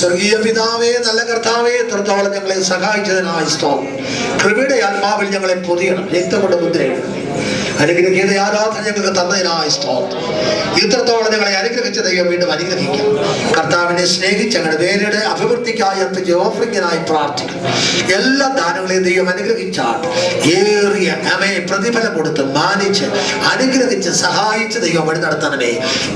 സ്വർഗീയ പിതാവേ, നല്ല കർത്താവേ, എത്രത്തോളം ഞങ്ങളെ സഹായിച്ചതിനായി സ്തോത്രം. കൃപയുടെ ആത്മാവിൽ ഞങ്ങളെ പൊതിയണം, രക്തം കൊണ്ട് മുദ്രയിടണം. അനുഗ്രഹിക്കുന്ന ആരാധന ഞങ്ങൾക്ക് തന്നതിനായി സ്തോത്രം. ഇത്രത്തോളം ഞങ്ങളെ അനുഗ്രഹിച്ച ദൈവം വീണ്ടും അനുഗ്രഹിക്കും. കർത്താവിനെ സ്നേഹിച്ച് ഞങ്ങളുടെ പേരുടെ അഭിവൃദ്ധിക്കായി അർപ്പിച്ച് ഓഫറിങ്ങിനായി പ്രാർത്ഥിക്കും. എല്ലാ ദാനങ്ങളെയും ദൈവം അനുഗ്രഹിച്ചാൽ ഏറിയ പ്രതിഫലം കൊടുത്ത് മാനിച്ച് അനുഗ്രഹിച്ച് സഹായിച്ച് ദൈവം വഴി നടത്തണമേ.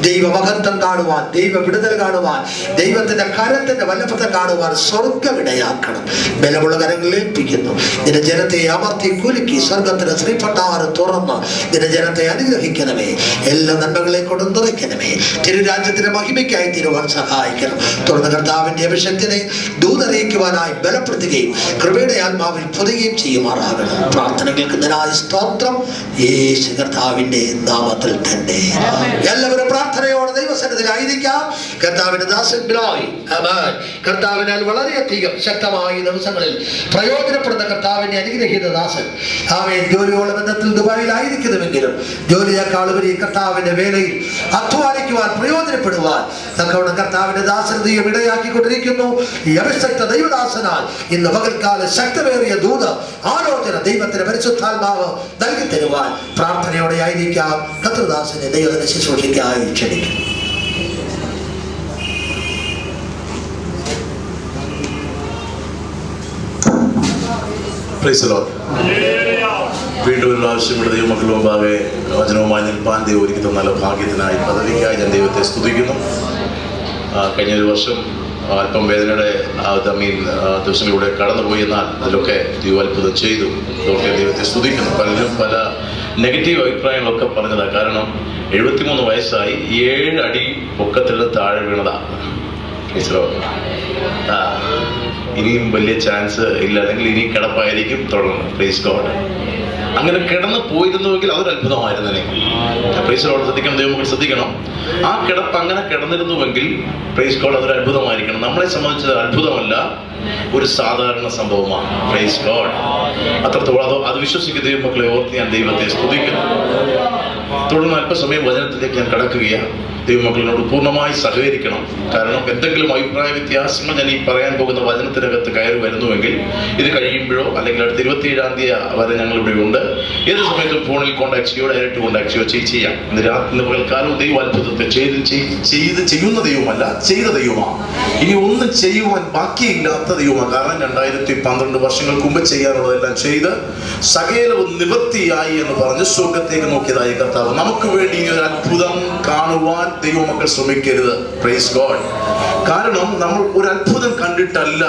ദൈവമഹത്വം കാണുവാൻ, ദൈവ വിടുതൽ കാണുവാൻ, ദൈവത്തിന്റെ കരത്തിന്റെ വല്ലഭത്വം കാണുവാൻ സ്വർഗമിടയാക്കണം. ബലമുള്ള കരങ്ങളിൽ ഏൽപ്പിക്കുന്നു. നിന്റെ ജനത്തെ അമർത്തി കുലുക്കി സ്വർഗത്തിന്റെ ശ്രീഭണ്ഡാരം തുറന്ന് നിന്റെ ജനത്തെ അനുഗ്രഹിക്കണമേ. എല്ലാ നന്മകളെ കൊണ്ട് നിറയ്ക്കണമേ. തിരുരാജ്യത്തിന്റെ മഹിമയ്ക്കായി തീരുവാൻ സഹായിക്കണം. തുടർന്ന് കർത്താവിന്റെ അഭിഷേകത്തിനെ ദൂതറിയിക്കുവാനായി ബലപ്പെടുത്തുകയും കൃപയുടെ ആത്മാവിൽ പൊതുകയും ചെയ്യുമാറാകണം. പ്രാർത്ഥനകൾക്ക് നിരായ സ്തോത്രം യേശു കർത്താവിന്റെ നാമത്തിൽ തന്നെ. എല്ലാവരും പ്രാർത്ഥനയോടെ ദൈവസന്നിധിയിലായിരിക്കാം. കർത്താവിന്റെ ദാസൻ ബിലോയ് കർത്താവിനാൽ വളരെയധികം ശക്തമായ ദിവസങ്ങളിൽ പ്രയോജനപ്പെടുന്ന കർത്താവിന്റെ അനുഗ്രഹീത ദാസൻ ജോലിയോടെ ബന്ധത്തിൽ ദുബായിലായിരിക്കുന്നുവെങ്കിലും ജോലിയേക്കാളുപരി കർത്താവിന്റെ വേലയിൽ അധ്വാനിക്കുവാൻ പ്രയോജനപ്പെടുവാൻ തക്കവണ്ണം കർത്താവിന്റെ ദാസനതയും ഇടയാക്കിക്കൊണ്ടിരിക്കുന്നു. ഈ അഭിഷക്ത ദൈവദാസനാൽ ഇന്ന് പകൽക്കാല ശക്തമേറിയ ദൂത് ആലോചന ദൈവത്തിന്റെ പരിശുദ്ധാത്മാവ് നൽകി തരുവാൻ പ്രാർത്ഥനയോടെ ആയിരിക്കാം. കർത്തൃദാസനെ ദൈവത്തിന്റെ ശുശ്രൂഷയ്ക്കായി ക്ഷണിക്കും. വീണ്ടും ഒരു പ്രാവശ്യം ഇവിടെ ദൈവമക്കൾ മുമ്പാകെ വചനവുമായി നിൽപ്പാൻ ദൈവം ഒരുക്കി തന്ന നല്ല ഭാഗ്യത്തിനായി പദവിക്കായി ഞാൻ ദൈവത്തെ സ്തുതിക്കുന്നു. കഴിഞ്ഞ ഒരു വർഷം അല്പം വേദനയുടെ ദിവസങ്ങളിലൂടെ കടന്നുപോയി. എന്നാൽ അതിലൊക്കെ ദൈവം അത്ഭുതം ചെയ്തു. ഇതൊക്കെ ദൈവത്തെ സ്തുതിക്കുന്നു. പലരും പല നെഗറ്റീവ് അഭിപ്രായങ്ങളൊക്കെ പറഞ്ഞതാണ്. കാരണം 73 വയസ്സായി 7 അടി പൊക്കത്തിൽ താഴെ വീണതാണ്. ഇനിയും വലിയ ചാൻസ് ഇല്ല, അല്ലെങ്കിൽ ഇനി കിടപ്പായിരിക്കും തുടർന്ന്. Praise God. അങ്ങനെ കിടന്ന് പോയിരുന്നുവെങ്കിൽ അതൊരു അത്ഭുതമായിരുന്നേ. Praise God. ശ്രദ്ധിക്കണം, ദൈവമക്കൾ ശ്രദ്ധിക്കണം. ആ കിടപ്പ് അങ്ങനെ കിടന്നിരുന്നുവെങ്കിൽ പ്രൈസ് ഗോഡ് അതൊരു അത്ഭുതമായിരിക്കണം. നമ്മളെ സംബന്ധിച്ചത് അത്ഭുതമല്ല, ഒരു സാധാരണ സംഭവമാണ്. Praise God. അത്രത്തോളം അത് വിശ്വസിക്കുന്ന ദൈവമക്കളെ ഓർത്ത് ഞാൻ ദൈവത്തെ സ്തുതിക്കുന്നു. തുടർന്ന് അല്പസമയം വചനത്തിലേക്ക് ഞാൻ കടക്കുകയാണ്. ദൈവമക്കളോട് പൂർണ്ണമായി സഹകരിക്കണം. കാരണം എന്തെങ്കിലും അഭിപ്രായ വ്യത്യാസങ്ങൾ ഞാൻ ഈ പറയാൻ പോകുന്ന വചനത്തിനകത്ത് കയറി വരുന്നുവെങ്കിൽ ഇത് കഴിയുമ്പോഴോ അല്ലെങ്കിൽ അടുത്ത 27-ാം തീയതി വരെ ഞങ്ങൾ ഇവിടെ ഉണ്ട്. ഏത് സമയത്തും ഫോണിൽ കോൺടാക്ട് ചെയ്യോ, ഡയറക്റ്റ് കോൺടാക്ട് ചെയ്യോ ചെയ്യാം. ഇന്ന് പകൽക്കാലം ദൈവം അത്ഭുതത്തെ ചെയ്യുന്ന ദൈവമല്ല, ചെയ്ത ദൈവമാണ്. ഇനി ഒന്നും ചെയ്യുവാൻ ബാക്കിയില്ലാത്ത ദൈവമാണ്. കാരണം 2012 വർഷങ്ങൾക്ക് മുമ്പ് ചെയ്യാനുള്ളതെല്ലാം ചെയ്ത് സകലവും നിവൃത്തിയായി എന്ന് പറഞ്ഞ് സ്വർഗത്തേക്ക് നോക്കിയതായി കർത്താവ്. നമുക്ക് വേണ്ടി ഇനി ഒരു അത്ഭുതം കാണുവാൻ ദൈവമക്കൾ ശ്രമിക്കരുത്. Praise God. കാരണം നമ്മൾ ഒരു അത്ഭുതം കണ്ടിട്ടല്ല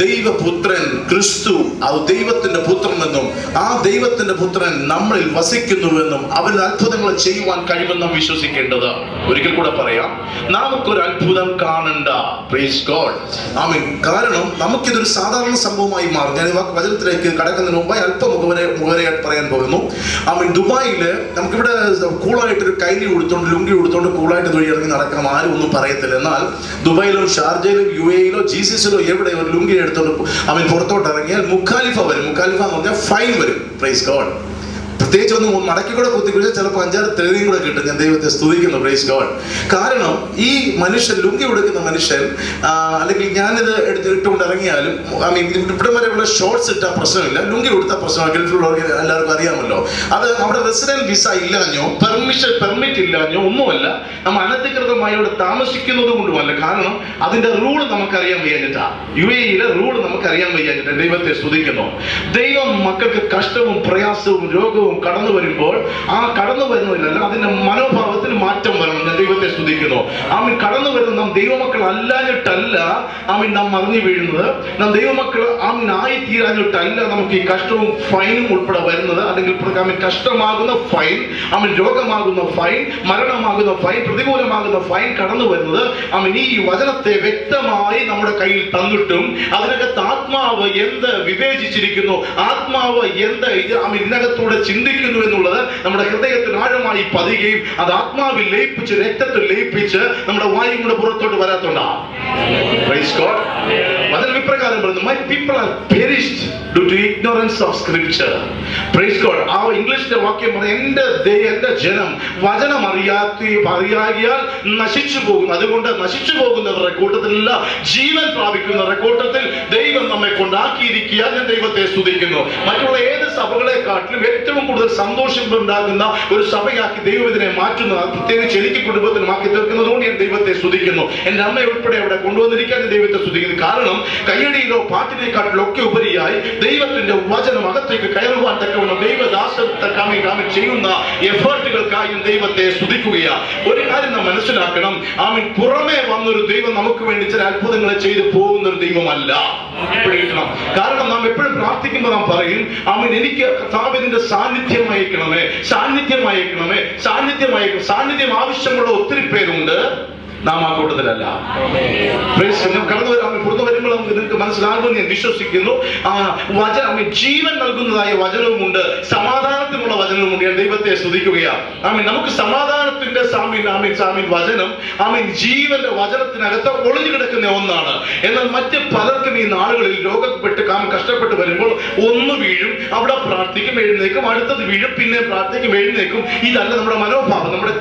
ദൈവപുത്രൻ ക്രിസ്തു അത് ദൈവത്തിന്റെ പുത്രനെന്നും ആ ദൈവത്തിന്റെ പുത്രൻ നമ്മളിൽ വസിക്കുന്നുവെന്നും അവൻ അത്ഭുതങ്ങൾ ചെയ്യുവാൻ കഴിവെന്നും വിശ്വസിക്കേണ്ടത്. ഒരിക്കൽ കൂടെ പറയാം, നമുക്കൊരു അത്ഭുതം കാണണ്ട. Praise God. കാരണം നമുക്കിതൊരു സാധാരണ സംഭവമായി മാറും. ഞാൻ വചനത്തിലേക്ക് കടക്കുന്നതിന് മുമ്പായി അല്പം മുഖവരയായിട്ട് പറയാൻ പോകുന്നു. ദുബായില് നമുക്കിവിടെ കൂളായിട്ടൊരു കൈലി കൊടുത്തോണ്ട് ലുങ്കി കൊടുത്തോണ്ട് കൂളായിട്ട് തൊഴി ഇറങ്ങി നടക്കാം, ആരും ഒന്നും പറയത്തില്ല. എന്നാൽ ദുബായിലോ ഷാർജയിലോ UAE-യിലോ GCC-ലോ എവിടെ ഒരു ലുങ്കി എടുത്തോണ്ട് പുറത്തോട്ട് ഇറങ്ങിയാൽ മുഖാലിഫ വരും. മുഖാലിഫ എന്ന് പറഞ്ഞാൽ ഫൈൻ വരും. Praise God. പ്രത്യേകിച്ച് ഒന്ന് മടക്കി കൂടെ കുത്തിക്കുഴിച്ചാൽ ചിലപ്പോൾ 5-6 തെളിയും കൂടെ കിട്ടും. ഞാൻ ദൈവത്തെ സ്തുതിക്കുന്നു. Praise God. കാരണം ഈ മനുഷ്യൻ ലുങ്കി കൊടുക്കുന്ന മനുഷ്യൻ അല്ലെങ്കിൽ ഞാനിത് ഇട്ടുകൊണ്ട് ഇറങ്ങിയാലും ഇവിടെ വരെയുള്ള ഷോർട്സ് ഇട്ടാൽ പ്രശ്നമില്ല, ലുങ്കി കൊടുത്താൽ പ്രശ്നമാണ്. ഗൾഫിലുള്ളവർക്ക് എല്ലാവർക്കും അറിയാമല്ലോ. അത് അവിടെ റെസിഡന്റ് വിസ ഇല്ലാഞ്ഞോ പെർമിറ്റ് ഇല്ലാഞ്ഞോ ഒന്നുമല്ല, നമ്മൾ അനധികൃതമായി അവിടെ താമസിക്കുന്നത് കൊണ്ടുമല്ല. കാരണം അതിന്റെ റൂള് നമുക്കറിയാൻ വയ്യാഞ്ഞിട്ടാ. UAE-യിലെ റൂള് നമുക്കറിയാൻ വയ്യാഞ്ഞിട്ടാ. ദൈവത്തെ സ്തുതിക്കുന്നു. ദൈവം മക്കൾക്ക് കഷ്ടവും പ്രയാസവും രോഗവും കടന്നു വരുമ്പോൾ ആ കടന്നു വരുന്നതിലല്ല, അതിന്റെ മനോഭാവത്തിൽ മാറ്റം വരണം. ഞാൻ ദൈവത്തെ സ്തുതിക്കുന്നു. കടന്നു വരുന്നത് നാം ദൈവമക്കൾ അല്ലാഞ്ഞിട്ടല്ല നാം മറിഞ്ഞു വീഴുന്നത്. നാം ദൈവമക്കൾ ആയി തീരാഞ്ഞിട്ടല്ല നമുക്ക് ഈ കഷ്ടവും ഫൈനും ഉൾപ്പെടെ വരുന്നത്. അല്ലെങ്കിൽ കഷ്ടമാകുന്ന ഫൈൻ, രോഗമാകുന്ന ഫൈൻ, മരണമാകുന്ന ഫൈൻ, പ്രതികൂലമാകുന്ന ഫൈൻ കടന്നു വരുന്നത് ഈ വചനത്തെ വ്യക്തമായി നമ്മുടെ കയ്യിൽ തന്നിട്ടും അതിനകത്ത് ആത്മാവ് എന്ത് വിവേചിച്ചിരിക്കുന്നു, ആത്മാവ് എന്ത് ഇതിനകത്തൂടെ ചിന്ത ചിന്തിക്കുന്നു എന്നുള്ളത് നമ്മുടെ ഹൃദയത്തിൽ ആഴമായി പതിയുകയും അത് ആത്മാവിൽ ലയിപ്പിച്ച് രക്തത്തിൽ ലയിപ്പിച്ച് നമ്മുടെ വായും കൂടെ പുറത്തോട്ട് വരാത്തോണ്ടാ. Praise God. വചനം ഇപ്രകാരം പറയുന്നു, my people are perished due to ignorance of scripture. Praise God. ആ ഇംഗ്ലീഷിലെ വാക്യം പറയുന്നത്, എന്റെ ജനം വചനം അറിയാകിയാൽ നശിച്ചു പോകും. അതുകൊണ്ട് നശിച്ചു പോകുന്നവരുടെ കൂട്ടത്തിലല്ല, ജീവൻ പ്രാപിക്കുന്നവരുടെ കൂട്ടത്തിൽ ദൈവം നമ്മെ കൊണ്ടാക്കിയിരിക്കുക. ഞാൻ ദൈവത്തെ സ്തുതിക്കുന്നു. മറ്റുള്ള ഏത് സഭകളെക്കാട്ടിലും ഏറ്റവും കൂടുതൽ സന്തോഷം ഉണ്ടാകുന്ന ഒരു സഭയാക്കി ദൈവം ഇതിനെ മാറ്റുന്നു. പ്രത്യേകിച്ച് എനിക്ക് കുടുംബത്തിനുമാക്കി തീർക്കുന്നതുകൊണ്ട് ഞാൻ ദൈവത്തെ സ്തുതിക്കുന്നു. എന്റെ അമ്മ ഉൾപ്പെടെ അവിടെ കൊണ്ടുവന്നിരിക്കാൻ ഞാൻ ദൈവത്തെ സ്തുതിക്കുന്നു. കാരണം കയ്യടിയിലോ പാട്ടിനെക്കാട്ടിലോ ഒക്കെ ഉപരിയായി ദൈവത്തിന്റെ വചനം അകത്തേക്ക് കയറുവാൻ തക്കവണ്ണം ദൈവദാസത്തെ ചെയ്യുന്ന എഫേർട്ടുകൾക്കായി ദൈവത്തെ സ്തുതിക്കുകയാണ്. ഒരു കാര്യം നാം മനസ്സിലാക്കണം, ആമീൻ, പുറമേ വന്നൊരു ദൈവം നമുക്ക് വേണ്ടി ചില അത്ഭുതങ്ങളെ ചെയ്തു പോകുന്ന ഒരു ദൈവമല്ല. കാരണം നാം എപ്പോഴും പ്രാർത്ഥിക്കുമ്പോൾ നാം പറയും, ആമീൻ, എനിക്ക് കർത്താവിന്റെ സാന്നിധ്യം അയക്കണമേ, സാന്നിധ്യം അയക്കണമേ, സാന്നിധ്യം ആവശ്യമുള്ള ഒത്തിരി പേരുണ്ട്. നാം ആ കൂട്ടത്തിലല്ല. കടന്നു വരാൻ പുറത്തു വരുമ്പോൾ നിങ്ങൾക്ക് മനസ്സിലാകുമെന്ന് ഞാൻ വിശ്വസിക്കുന്നു. ജീവൻ നൽകുന്നതായ വചനവുമുണ്ട്, സമാധാനത്തിനുള്ള വചനവുമുണ്ട്. ഞാൻ ദൈവത്തെ സ്തുതിക്കുകയാണ്. നമുക്ക് സമാധാനത്തിന്റെ വചനം ജീവന്റെ വചനത്തിനകത്ത് ഒളിഞ്ഞു കിടക്കുന്ന ഒന്നാണ്. എന്നാൽ മറ്റ് പലർക്കും ഈ നാളുകളിൽ രോഗപ്പെട്ട് കഷ്ടപ്പെട്ട് വരുമ്പോൾ ഒന്ന് വീഴും, അവിടെ പ്രാർത്ഥിക്കും, എഴുന്നേക്കും, അടുത്തത് വീഴും, പിന്നെ പ്രാർത്ഥിക്കും, എഴുന്നേക്കും. ഇതല്ല നമ്മുടെ മനോഭാവം. നമ്മുടെ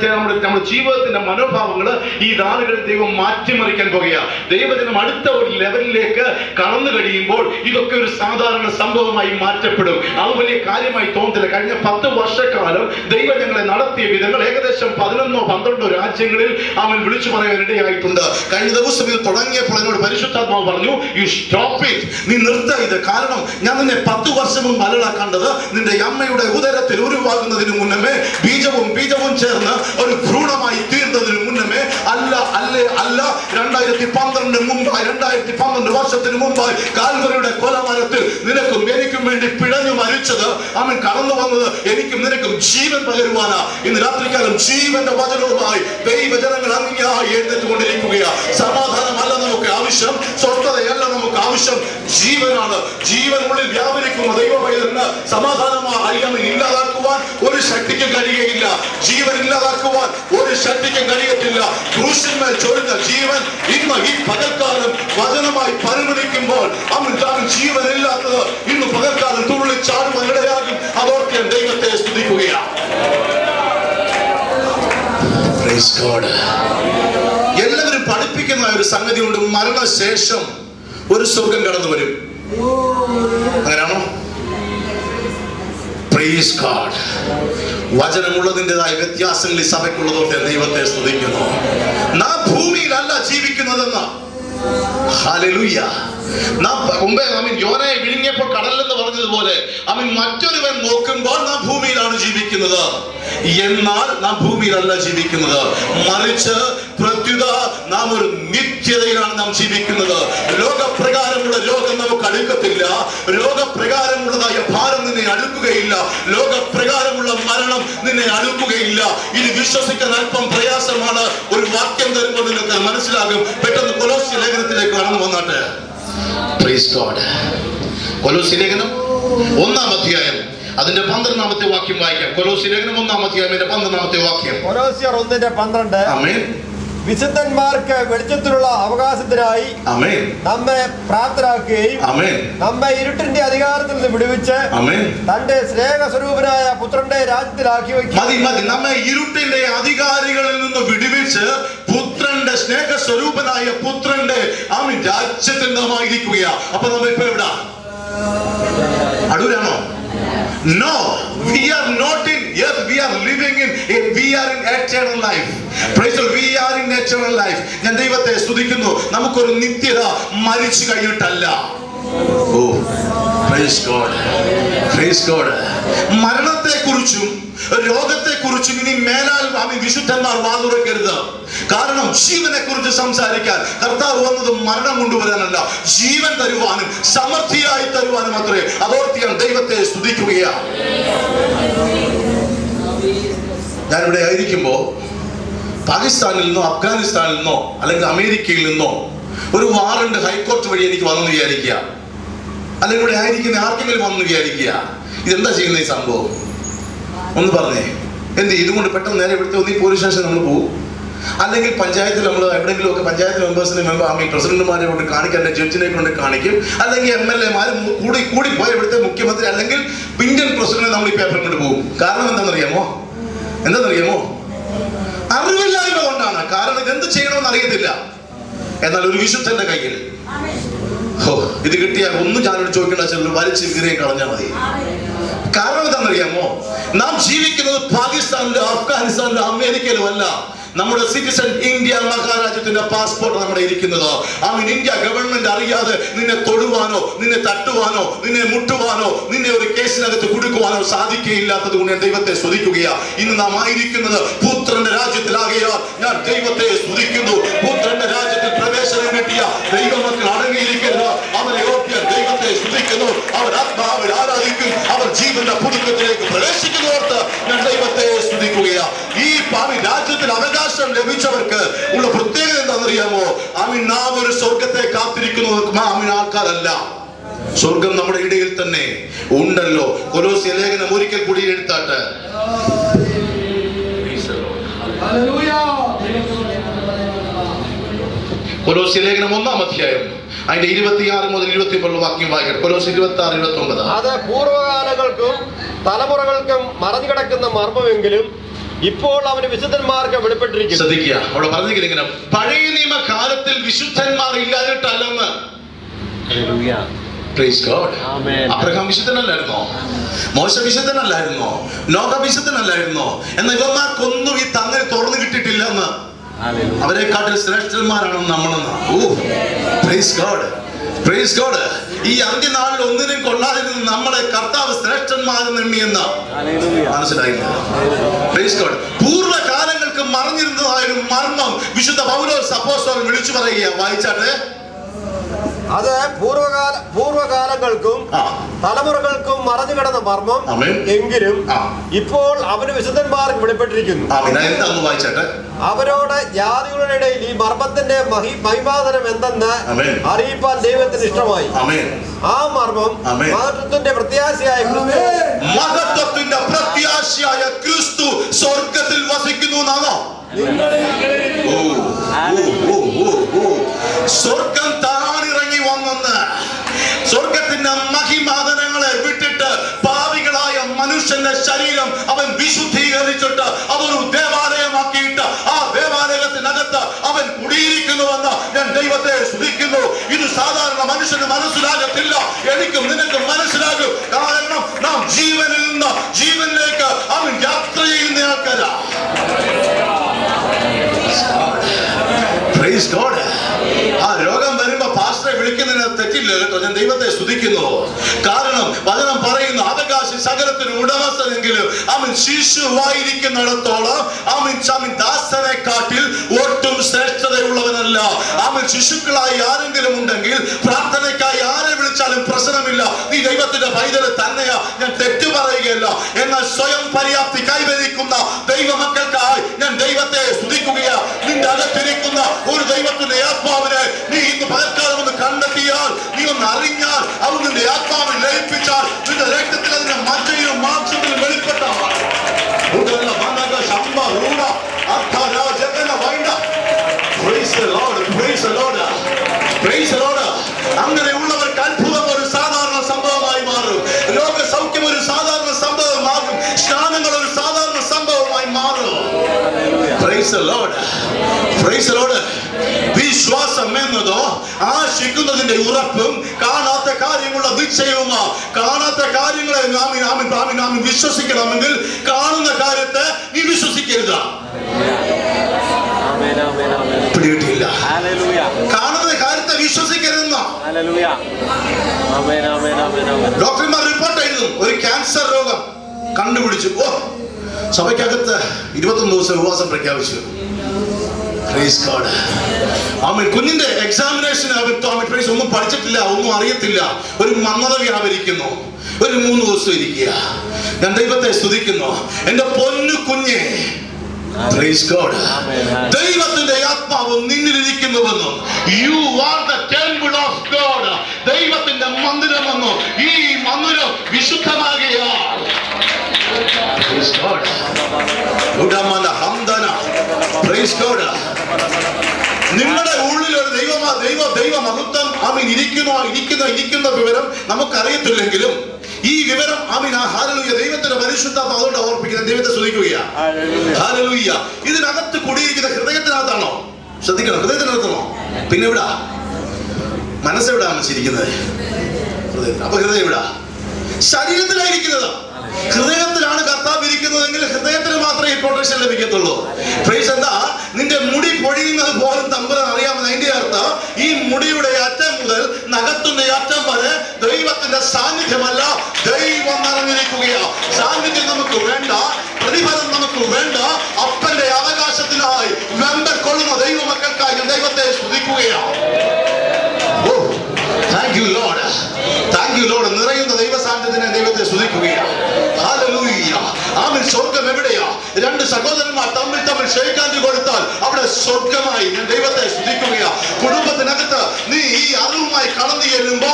ജീവിതത്തിന്റെ മനോഭാവങ്ങൾ ഈ നാളുകളിൽ ദൈവം മാറ്റിമറിക്കാൻ പോകുകയാണ്. ദൈവജനം അടുത്ത ഒരു ലെവലിലേക്ക് കടന്നു കഴിയുമ്പോൾ ഇതൊക്കെ ഒരു സാധാരണ സംഭവമായി മാറ്റപ്പെടും. അത് വലിയ കാര്യമായി തോന്നത്തില്ല. കഴിഞ്ഞ 10 വർഷക്കാലം ദൈവം ഞങ്ങളെ നടത്തിയ വിധങ്ങൾ ഏകദേശം 11-12 രാജ്യങ്ങളിൽ അവൻ വിളിച്ചു പറയാനിടയായിട്ടുണ്ട്. കഴിഞ്ഞ ദിവസം ഇത് തുടങ്ങിയപ്പോൾ എന്നോട് പരിശുദ്ധാത്മാവ് പറഞ്ഞു, യു സ്റ്റോപ്പ് ഇറ്റ്, നീ നിർത്ത ഇത്. കാരണം ഞാൻ നിന്നെ 10 വർഷം മുമ്പ് അല്ല കണ്ടത്. നിന്റെ അമ്മയുടെ ഉദരത്തിൽ ഉരുവാകുന്നതിന് മുന്നമേ ബീജവും ചേർന്ന് ഒരു ഭ്രൂണമായി തീർന്നതിന് മുന്നമേ അല്ല 2012 വർഷത്തിന് മുമ്പായി കാൽവരിയുടെ കൊലമരത്തിൽ നിനക്കും എനിക്കും വേണ്ടി പിഴഞ്ഞു മരിച്ചത് അവൻ കടന്നു വന്നത് എനിക്കും നിനക്കും ജീവൻ പകരുവാനാ. ഇന്ന് രാത്രികാലം ജീവന്റെ വചനവുമായി ദൈവജനങ്ങൾ അങ്ങിയായി എഴുന്നേറ്റുകൊണ്ടിരിക്കുകയാണ്. സമാധാനമല്ല നമുക്ക് ആവശ്യം, സ്വസ്ഥതയല്ല നമുക്ക് ആവശ്യം, ജീവനാണ്. ജീവനുള്ളിൽ വ്യാപരിക്കുന്ന ദൈവപൈതലിന് സമാധാനമായി ഇല്ലാതാക്കുവാൻ ഒരു ശക്തിക്കും കഴിയുകയില്ല. ജീവൻ ഇല്ലാതാക്കുവാൻ ഒരു ശക്തിക്കും കഴിയത്തില്ല. ക്രൂശിന്മേൽ ചൊരിഞ്ഞ ജീവൻ ഇന്ന് ഈ പകൽക്കാലം വചനമായി പരിഗണിക്കുമ്പോൾ അവൻ ജീവനില്ലാത്തത് ഇന്ന് പകൽക്കാലം തുള്ളിച്ചാടുവാൻ ഇടയാകും. അതോർത്ത് ഞാൻ ദൈവത്തെ സ്തുതിക്കുകയാണ്. എല്ലാവരും പഠിപ്പിക്കുന്ന ഒരു സംഗതി കൊണ്ട് മരണശേഷം ഒരു സ്വർഗം കടന്നു വരും. അങ്ങനെയാണോ? Praise God. വചനമുള്ളതിൻ്റെതായ വ്യത്യാസങ്ങൾ ഈ സഭയ്ക്കുള്ളതൊക്കെ ദൈവത്തെ സ്തുതിക്കുന്നു. നാം ഭൂമിയിലല്ല ജീവിക്കുന്നതെന്ന്. ഹല്ലേലൂയ. യോനയെ വിഴുങ്ങിയപ്പോൾ കടലെന്ന് പറഞ്ഞതുപോലെ മറ്റൊരുവൻ നോക്കുമ്പോൾ നാം ഭൂമിയിലാണ് ജീവിക്കുന്നത്. എന്നാൽ നാം ഭൂമിയിലല്ല ജീവിക്കുന്നത്, മറിച്ച് പ്രത്യുത നാം ഒരു നിത്യതയിലാണ് നാം ജീവിക്കുന്നത്. ലോകപ്രകാരമുള്ള രോഗം നമുക്ക് അടുക്കത്തില്ല. ലോകപ്രകാരമുള്ളതായ ഭാരം നിന്നെ അടുക്കുകയില്ല. ലോകപ്രകാരമുള്ള മരണം നിന്നെ അടുക്കുകയില്ല. ഇത് വിശ്വസിക്കാൻ അല്പം പ്രയാസമാണ്. ഒരു വാക്യം തരുമ്പോൾ നിങ്ങൾക്ക് മനസ്സിലാകും. പെട്ടെന്ന് കൊലോസ്യ ലേഖനത്തിലേക്ക് കടന്നു വന്നാട്ടെ. Praise God. കൊലോസ്യ ലേഖനം 1-ാം അധ്യായം അതിന്റെ 12-ാമത്തെ വാക്യം വായിക്കാം. കൊലോസ്യ ലേഖനം 1-ാം അധ്യായം 12-ാമത്തെ വാക്യം. കൊലോസ്യർ 1:12. ആമേൻ. വിശുദ്ധന്മാർക്ക് വെളിച്ചത്തിലുള്ള അവകാശത്തിനായി നമ്മെ പ്രാപ്തരാക്കുകയും നമ്മെ ഇരുട്ടിന്റെ അധികാരത്തിൽ നിന്ന് വിടുവിച്ച് തന്റെ സ്നേഹസ്വരൂപനായ പുത്രന്റെ രാജ്യത്തിലാക്കി വയ്ക്കും. നമ്മെ ഇരുട്ടിന്റെ അധികാരികളിൽ നിന്ന് വിടുവിച്ച് പുത്രന്റെ സ്നേഹസ്വരൂപനായ പുത്രന്റെ രാജ്യത്തിൽ നാം ആയിരിക്കുകയാണ്. അപ്പൊ നമ്മ ഇപ്പൊ എവിടാ? അടൂരാണോ? No, we are not in earth. We are living we are in eternal life. Praise the Lord. We are in eternal life. ഞാൻ ദൈവത്തെ സ്തുതിക്കുന്നു. നമുക്കൊരു നിത്യത മരിച്ചു കഴിഞ്ഞിട്ടല്ല. Oh, praise God. Praise God. മരണത്തെക്കുറിച്ചും രോഗത്തെക്കുറിച്ചും ഇനി മേലാൽ വിശുദ്ധന്മാർ വാതുറക്കരുത്. കാരണം ജീവനെ കുറിച്ച് സംസാരിക്കാൻ കർത്താവ് വന്നത് മരണം കൊണ്ടുവരാനല്ല, ജീവൻ തരുവാനും സമൃദ്ധിയായി തരുവാനും അത്രേ. അതോർത്ത് ഞാൻ ദൈവത്തെ സ്തുതിക്കുകയാണ്. ഞാനിവിടെ ആയിരിക്കുമ്പോ പാകിസ്ഥാനിൽ നിന്നോ അഫ്ഗാനിസ്ഥാനിൽ നിന്നോ അല്ലെങ്കിൽ അമേരിക്കയിൽ നിന്നോ ഒരു വാറണ്ട് ഹൈക്കോടതി വഴി എനിക്ക് വന്നു വിചാരിക്കുക, അല്ലെങ്കിൽ ഇവിടെ ആയിരിക്കുന്ന ആർക്കെങ്കിലും വന്നു വിചാരിക്കുക, ഇതെന്താ ചെയ്യുന്ന ഈ സംഭവം? ഒന്ന് പറഞ്ഞേ, എന്ത് ഇതുകൊണ്ട് പെട്ടെന്ന് നേരെ ഇവിടുത്തെ ഒന്നീ പോലീസ് സ്റ്റേഷൻ നമ്മൾ പോകും, അല്ലെങ്കിൽ പഞ്ചായത്തിൽ നമ്മൾ എവിടെയെങ്കിലും ഒക്കെ പഞ്ചായത്ത് മെമ്പേഴ്സിനെ പ്രസിഡന്റുമാരെ കൊണ്ട് കാണിക്കാൻ, ജഡ്ജിനെ കൊണ്ട് കാണിക്കും, അല്ലെങ്കിൽ MLA കൂടി പോയ ഇവിടുത്തെ മുഖ്യമന്ത്രി അല്ലെങ്കിൽ ഇന്ത്യൻ പ്രസിഡന്റിനെ നമ്മൾ ഈ പേപ്പർ കൊണ്ട് പോകും. കാരണം എന്താണെന്നറിയാമോ? അറിവില്ലായ്മ കൊണ്ടാണ്. കാരണം ഇതെന്ത് ചെയ്യണമെന്ന് അറിയത്തില്ല. എന്നാൽ ഒരു വിശുദ്ധന്റെ കയ്യിൽ ഇത് കിട്ടിയാൽ ഒന്നും ഞാനോട് ചോദിക്കേണ്ട, ചിലർ വലിച്ച് കീറിയെ കളഞ്ഞാൽ മതി. കാരണം എന്താണെന്നറിയാമോ? നാം ജീവിക്കുന്നത് പാകിസ്ഥാനിലോ അഫ്ഗാനിസ്ഥാനിലോ അമേരിക്കയിലോ അല്ല. നമ്മുടെ സിറ്റിസൺ ഇന്ത്യ മഹാരാജ്യത്തിന്റെ പാസ്പോർട്ട് നമ്മുടെ ഇരിക്കുന്നത്. ഇന്ത്യ ഗവൺമെന്റ് അറിയാതെ നിന്നെ തൊടുവാനോ, നിന്നെ തട്ടുവാനോ, നിന്നെ മുട്ടുവാനോ, നിന്നെ ഒരു കേസിനകത്ത് കുടുക്കുവാനോ സാധിക്കുകയില്ലാത്തത് കൊണ്ട് ഞാൻ ദൈവത്തെ സ്തുതിക്കുകയാ. ഇന്ന് നാം ആയിരിക്കുന്നത് പുത്രന്റെ രാജ്യത്തിലാകയാൽ ഞാൻ ദൈവത്തെ സ്തുതിക്കുന്നു. പുത്രന്റെ രാജ്യത്തിൽ പ്രവേശനം കിട്ടിയ ദൈവമക്കൾ അടങ്ങിയിരിക്കരുത്. അവരെ ഓർത്തിയ ദൈവത്തെ സ്തുതിക്കുന്നു. അവർ ആത്മാവിൽ ആരാധിക്കും. അവർ ജീവന്റെ പുതുക്കത്തിലേക്ക് പ്രവേശിക്കുന്നവർക്ക് ഞാൻ ദൈവത്തെ സ്തുതിക്കുകയാ. ഈ രാജ്യത്തിൽ അവകാശം ലഭിച്ചവർക്ക് ഉള്ള പ്രത്യേകത എന്താണെന്നറിയാമോ? നാം ഒരു സ്വർഗത്തെ കാത്തിരിക്കുന്നത് ആൾക്കാരല്ല. സ്വർഗം നമ്മുടെ ഇടയിൽ തന്നെ ഉണ്ടല്ലോ. കൊലോസ്യ ലേഖനം ഒരിക്കൽ കൂടി എടുത്താട്ട്. കൊലോസ്യ ലേഖനം 1-ാം അധ്യായം അതിന്റെ 26 മുതൽ 29 വാക്യം വായിക്കണം. കൊലോസ്യ 26-29. അത് പൂർവ്വകാലങ്ങൾക്കും തലമുറകൾക്കും മറഞ്ഞു കിടക്കുന്ന മർമ്മമെങ്കിലും ഇപ്പോൾ അവന് വിശുദ്ധന്മാർക്ക് വെളിപ്പെട്ടിരിക്കുന്നു. ശ്രദ്ധിക്കുക, അവിടെ പറഞ്ഞിരിക്കുന്ന പഴയ നിയമകാലത്തിൽ വിശുദ്ധന്മാർ ഇല്ലാതിട്ടല്ലെന്ന്. അബ്രഹാം വിശുദ്ധനല്ലായിരുന്നോ? മോശ വിശുദ്ധനല്ലായിരുന്നോ? നോഹ വിശുദ്ധനല്ലായിരുന്നോ? എന്നാൽ ഇവന്മാർക്കൊന്നും ഈ തങ്ങൾ തുറന്നു കിട്ടിയിട്ടില്ലെന്ന്. അവരെക്കാട്ടിൽ ശ്രേഷ്ഠന്മാരാണ് നമ്മളെന്ന്. ഈ അന്ത്യനാളിൽ ഒന്നിനും കൊള്ളാതിരുന്ന് നമ്മളെ കർത്താവ് ശ്രേഷ്ഠന്മാരെന്ന് എണ്ണിയെന്ന് മനസ്സിലായില്ല. പൂർവ്വകാലങ്ങൾക്ക് മറഞ്ഞിരുന്നതായ ഒരു മർമ്മം വിശുദ്ധ പൗലോസ് അപ്പോസ്തലൻ വിളിച്ചു പറയുക. വായിച്ചാട്ടെ. അത് പൂർവ്വകാലങ്ങൾക്കും തലമുറകൾക്കും മറഞ്ഞു കിടന്ന മർമ്മം എങ്കിലും ഇപ്പോൾ അവന് വിശുദ്ധന്മാർക്ക് വെളിപ്പെട്ടിരിക്കുന്നു. അവരോട് ജാതികളുടെ ഇടയിൽ ഈ മർമ്മത്തിന്റെ മഹിമാതരം എന്തെന്ന് അറിയിപ്പാൻ ദൈവത്തിന് ഇഷ്ടമായി. ആ മർമ്മം മഹത്വത്തിന്റെ പ്രത്യാശയായ ക്രിസ്തു സ്വർഗത്തിൽ വസിക്കുന്നു എന്നാണോ? സ്വർഗം താണിറങ്ങി വന്നെന്ന് സ്വർഗത്തിന്റെ മഹിമാതനങ്ങളെ വിട്ടിട്ട് പാപികളായ മനുഷ്യന്റെ ശരീരം അവൻ വിശുദ്ധീകരിച്ചിട്ട് അതൊരു ദേവാലയമാക്കിയിട്ട് ആ ദേവാലയത്തിനകത്ത് അവൻ കുടിയിരിക്കുന്നുവെന്ന് ഞാൻ ദൈവത്തെ സ്തുതിക്കുന്നു. ഇത് സാധാരണ മനുഷ്യന് മനസ്സിലാകത്തില്ല. എനിക്കും നിനക്കും മനസ്സിലാകും. കാരണം നാം ജീവനിൽ നിന്ന് ജീവനിലേക്ക് അവൻ യാത്ര ചെയ്യുന്ന ആൾക്കാരാ. ആ രോഗം വരുമ്പോ പാസ്റ്ററെ വിളിക്കുന്നതിന് തെറ്റില്ല കേട്ടോ. ഞാൻ ദൈവത്തെ സ്തുതിക്കുന്നു. കാരണം വചനം പറയുന്നു, അവകാശി സകലത്തിന് ഉടമസ്ഥനെങ്കിലും അവൻ ശിശുവായിരിക്കുന്നിടത്തോളം അവൻ ദാസനെ കാട്ടിൽ ഒട്ടും ശ്രേഷ്ഠതയുള്ളവനല്ല. അവൻ ശിശുക്കളായി ആരെങ്കിലും ഉണ്ടെങ്കിൽ പ്രാർത്ഥനയ്ക്കായി ആരെ വിളിച്ചാലും പ്രശ്നമില്ല. നീ ദൈവത്തിന്റെ പൈതൽ തന്നെയാ. ഞാൻ തെറ്റു പറയുകയല്ല. എന്നാൽ സ്വയം പര്യാപ്തി കൈവരിക്കുന്ന ദൈവമക്കൾക്കായി ഞാൻ ദൈവത്തെ സ്തുതിക്കുകയാ. നിന്റെ അകത്തിരിക്കുന്ന ഒരു ദൈവത്തിന്റെ ആത്മാവിനെ നീ ഇന്ന് പകർക്കാലം ഒന്ന് കണ്ടെത്തിയാൽ, നീ ഒന്ന് അറിഞ്ഞാൽ, അവൻ നിന്റെ ആത്മാവിൽ ലയിപ്പിച്ചാൽ, നിന്റെ രക്തത്തിൽ അതിന്റെ മജ്ജയിലും മാംസത്തിലും വെളിപ്പെട്ടാൽ അങ്ങനെയുള്ളവർക്ക് അത്ഭുതം ഒരു സാധാരണ സംഭവമായി മാറും. രോഗസൗഖ്യം ഒരു സാധാരണ സംഭവമാകും. സ്നാനങ്ങൾ ഒരു സാധാരണ സംഭവമായി മാറും. വിശ്വാസം എന്നതോ ആശിക്കുന്നതിന്റെ ഉറപ്പും കാണാത്ത കാര്യങ്ങളുടെ നിശ്ചയവുമാ. കാണാത്ത കാര്യങ്ങളെ നാം വിശ്വസിക്കണമെങ്കിൽ കാണുന്ന കാര്യത്തെ നീ വിശ്വസിക്കരുത്. പിടികിട്ടില്ല. കാണുന്ന കാര്യത്തെ വിശ്വസിക്കരുതെന്ന ഡോക്ടർമാർ റിപ്പോർട്ട് എഴുതും. ഒരു ക്യാൻസർ രോഗം കണ്ടുപിടിച്ചു. സഭയ്ക്കകത്ത് 21 ദിവസം ഉപവാസം പ്രഖ്യാപിച്ചു. കുഞ്ഞിന്റെ എക്സാമിനേഷന് ഒന്നും പഠിച്ചിട്ടില്ല, ഒന്നും അറിയത്തില്ല. ഒരു മന്ദത വ്യാപരിക്കുന്നു. ഒരു 3 ദിവസം ഇരിക്കുക. ഞാൻ ദൈവത്തെ സ്തുതിക്കുന്നു. എന്റെ പൊന്നു കുഞ്ഞെ, ദൈവത്തിന്റെ ആത്മാവ് നിന്നിലിരിക്കുന്നുവെന്നും you are the temple of God, ദൈവത്തിന്റെ മന്ദിരമെന്നും ഈ മന്ദിരം വിശുദ്ധമാകിയാൽ Praise God. ഉടമന ഹംദന. Praise God. നിങ്ങളുടെ ഉള്ളിൽ ഒരു ദൈവ മഹത്വം ഇരിക്കുന്ന വിവരം നമുക്കറിയത്തില്ലെങ്കിലും ഈ വിവരം ഹല്ലേലൂയ ദൈവത്തിന്റെ പരിശുദ്ധാത്മ അതുകൊണ്ട് ഓർപ്പിക്കുന്നത്. ദൈവത്തെ സ്തുതിക്കുകയാണ്. ഹല്ലേലൂയ. ഇതിനകത്ത് കൂടിയിരിക്കുന്ന ഹൃദയത്തിനകത്താണോ? ശ്രദ്ധിക്കണം, ഹൃദയത്തിനകത്താണോ? പിന്നെ എവിടാ? മനസ്സെവിടാ വെച്ചിരിക്കുന്നത്? അപ്പൊ ഹൃദയം എവിടാ? ശരീരത്തിലായിരിക്കുന്നത്. ഹൃദയത്തിലാണ് കർത്താവ് ഇരിക്കുന്നതെങ്കിൽ ഹൃദയത്തിന് മാത്രമേ ഈ പ്രൊട്ടക്ഷൻ ലഭിക്കത്തുള്ളൂ. പ്രൈസ് എന്താ? നിന്റെ മുടി പൊഴിയുന്നത് പോലും തമ്പുരാൻ അറിയാമെന്ന്. അതിന്റെ അർത്ഥം ഈ മുടിയുടെ അറ്റം മുതൽ നഖത്തിന്റെ അറ്റം വരെ ദൈവത്തിന്റെ സാന്നിധ്യമല്ല, ദൈവം നിറഞ്ഞിരിക്കുകയാ. സാന്നിധ്യം നമുക്ക് വേണ്ട, പ്രതിഫലം നമുക്ക് വേണ്ട. അപ്പന്റെ അവകാശത്തിനായി മെമ്പർ കൊള്ളുന്ന ദൈവമക്കൾക്കായി ഞാൻ ദൈവത്തെ സ്തുതിക്കുകയാണ്. Thank you Lord, thank you Lord. നിറയുന്ന ദൈവ സാന്നിധ്യത്തിനെ ദൈവത്തെ സ്തുതിക്കുകയാണ്. ഹല്ലേലൂയ. ആമേൻ. സ്വർഗ്ഗം എവിടെയാ? രണ്ട് സഹോദരന്മാർ തമ്മിൽ ഷെയ്ക്കാൻഡ് കൊടുത്താൽ അവിടെ സ്വർഗ്ഗമായി. ഞാൻ ദൈവത്തെ സ്തുതിക്കുകയാ. കുടുംബത്തിനകത്ത് നീ ഈ അറിവുമായി കടന്നു ചെല്ലുമ്പോ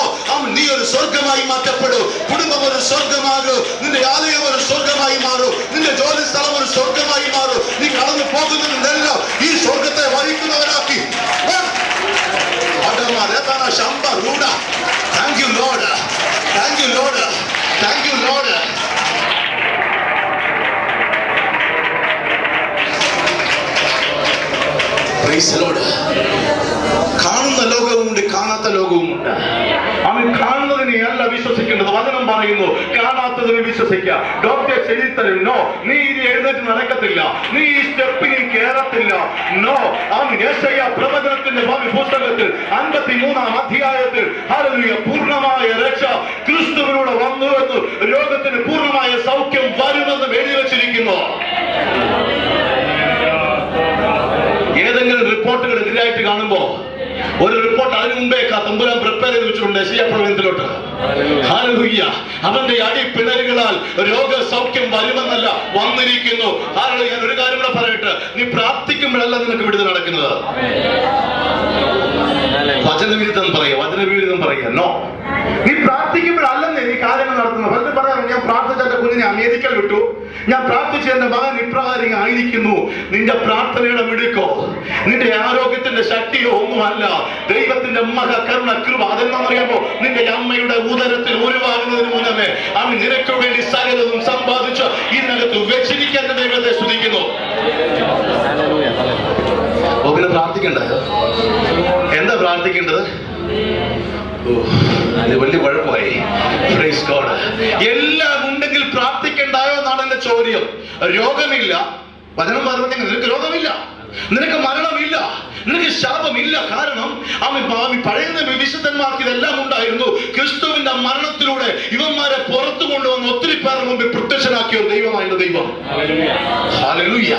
നീ ഒരു സ്വർഗ്ഗമായി മാറ്റപ്പെടും. കുടുംബം ഒരു സ്വർഗ്ഗമാകും. നിന്റെ ആലയം ഒരു സ്വർഗ്ഗമായി മാറും. നിന്റെ ജോലി സ്ഥലം ഒരു സ്വർഗ്ഗമായി മാറും. നീ കടന്നു പോകുന്നതെല്ലാം ഈ സ്വർഗ്ഗത്തെ വഹിക്കുന്നവരാക്കി. Thank you Lord, thank you Lord, thank you Lord. Praise the Lord. കാണുന്ന ലോകവുമുണ്ട്, കാണാത്ത ലോകവുമുണ്ട്. അവൻ കാണുന്നതിനെയല്ല വിശ്വസിക്കേണ്ടത്. വചനം പറയുന്നു കാണാത്തതിനെ വിശ്വസിക്കുക. ഡോക്ടേഴ്സ് എഴുതി തരും, നോ, നീ ഇനി എഴുന്നേറ്റ് നടക്കത്തില്ല, നീ ഈ സ്റ്റെപ്പിന് കയറത്തില്ല. നോ. അവൻ യെശയ്യാ പ്രവചനത്തിന്റെ പുസ്തകത്തിൽ 53-ാം അധ്യായത്തിൽ ഹല്ലേലൂയ പൂർണ്ണമായ രക്ഷ ക്രിസ്തുവിലൂടെ വന്നുവെന്ന്, രോഗത്തിന് പൂർണ്ണമായ സൗഖ്യം വരുമെന്ന് എഴുതി വച്ചിരിക്കുന്നു. ഏതെങ്കിലും റിപ്പോർട്ടുകൾ എതിരായിട്ട് കാണുമ്പോ ഒരു റിപ്പോർട്ട് അതിനു മുമ്പേ തമ്പുരാൻ പ്രിപ്പയർ ചെയ്ത് വെച്ചിട്ടുണ്ട് യെശയ്യാ പ്രവചനത്തിലോട്ട്. ഹല്ലേലൂയ. അവന്റെ അടിപ്പിണരുകളാൽ രോഗസൗഖ്യം വരുമെന്നല്ല വന്നിരിക്കുന്നു. ഹല്ലേലൂയ. ഞാൻ ഒരു കാര്യം കൂടെ പറയട്ടെ, നീ പ്രാർത്ഥിക്കുമ്പോഴല്ല നിനക്ക് വിടുതൽ നടക്കുന്നത്. വചനവിരുദ്ധം പറയുക. നോ, നീ പ്രാർത്ഥിക്കുമ്പോഴല്ലെന്നേ നീ കാര്യങ്ങൾ നടത്തുന്നത്. പലരും പറയാം, ഞാൻ പ്രാർത്ഥിച്ച എന്റെ കുഞ്ഞിനെ അമേരിക്കയിൽ വിട്ടു, ഞാൻ പ്രാർത്ഥിച്ച എന്റെ മകൻ ഇപ്രകാരം ആയിരിക്കുന്നു. നിന്റെ പ്രാർത്ഥനയുടെ മിടുക്കോ നിന്റെ ആരോഗ്യത്തിന്റെ ശക്തിയോ ഒന്നുമല്ല, ദൈവത്തിന്റെ മഹകരുണ കൃപ. അതെന്താണെന്നറിയാമോ? നിന്റെ അമ്മയുടെ ഉദരത്തിൽ ഉരുവാകുന്നതിന് മുന്നമേ അവൻ നിനക്ക് വേണ്ടി സകലതും സമ്പാദിച്ച് ഇതിനകത്ത് വെച്ചിരിക്കാൻ ദൈവത്തെ സ്തുതിക്കുന്നു. പിന്നെ പ്രാർത്ഥിക്കേണ്ടത് എന്താ? പ്രാർത്ഥിക്കേണ്ടത് വലിയ കുഴപ്പമായി. Praise God. എല്ലാം ഉണ്ടെങ്കിൽ പ്രാർത്ഥിക്കണ്ടായോ എന്നാണ് എന്റെ ചോദ്യം. രോഗമില്ല, വചനം പറഞ്ഞു നിനക്ക് രോഗമില്ല, നിനക്ക് മരണമില്ല, നിനക്ക് ശാപമില്ല. കാരണം അവൻ പഴയ വിശുദ്ധന്മാർക്ക് ഇതെല്ലാം ഉണ്ടായിരുന്നു. ക്രിസ്തുവിന്റെ മരണത്തിലൂടെ ഇവന്മാരെ പുറത്തു കൊണ്ടുവന്ന് ഒത്തിരി പേരുടെ മുമ്പിൽ പ്രത്യക്ഷനാക്കിയ ഒരു ദൈവമായിരുന്നു ദൈവം. ഹല്ലേലൂയ.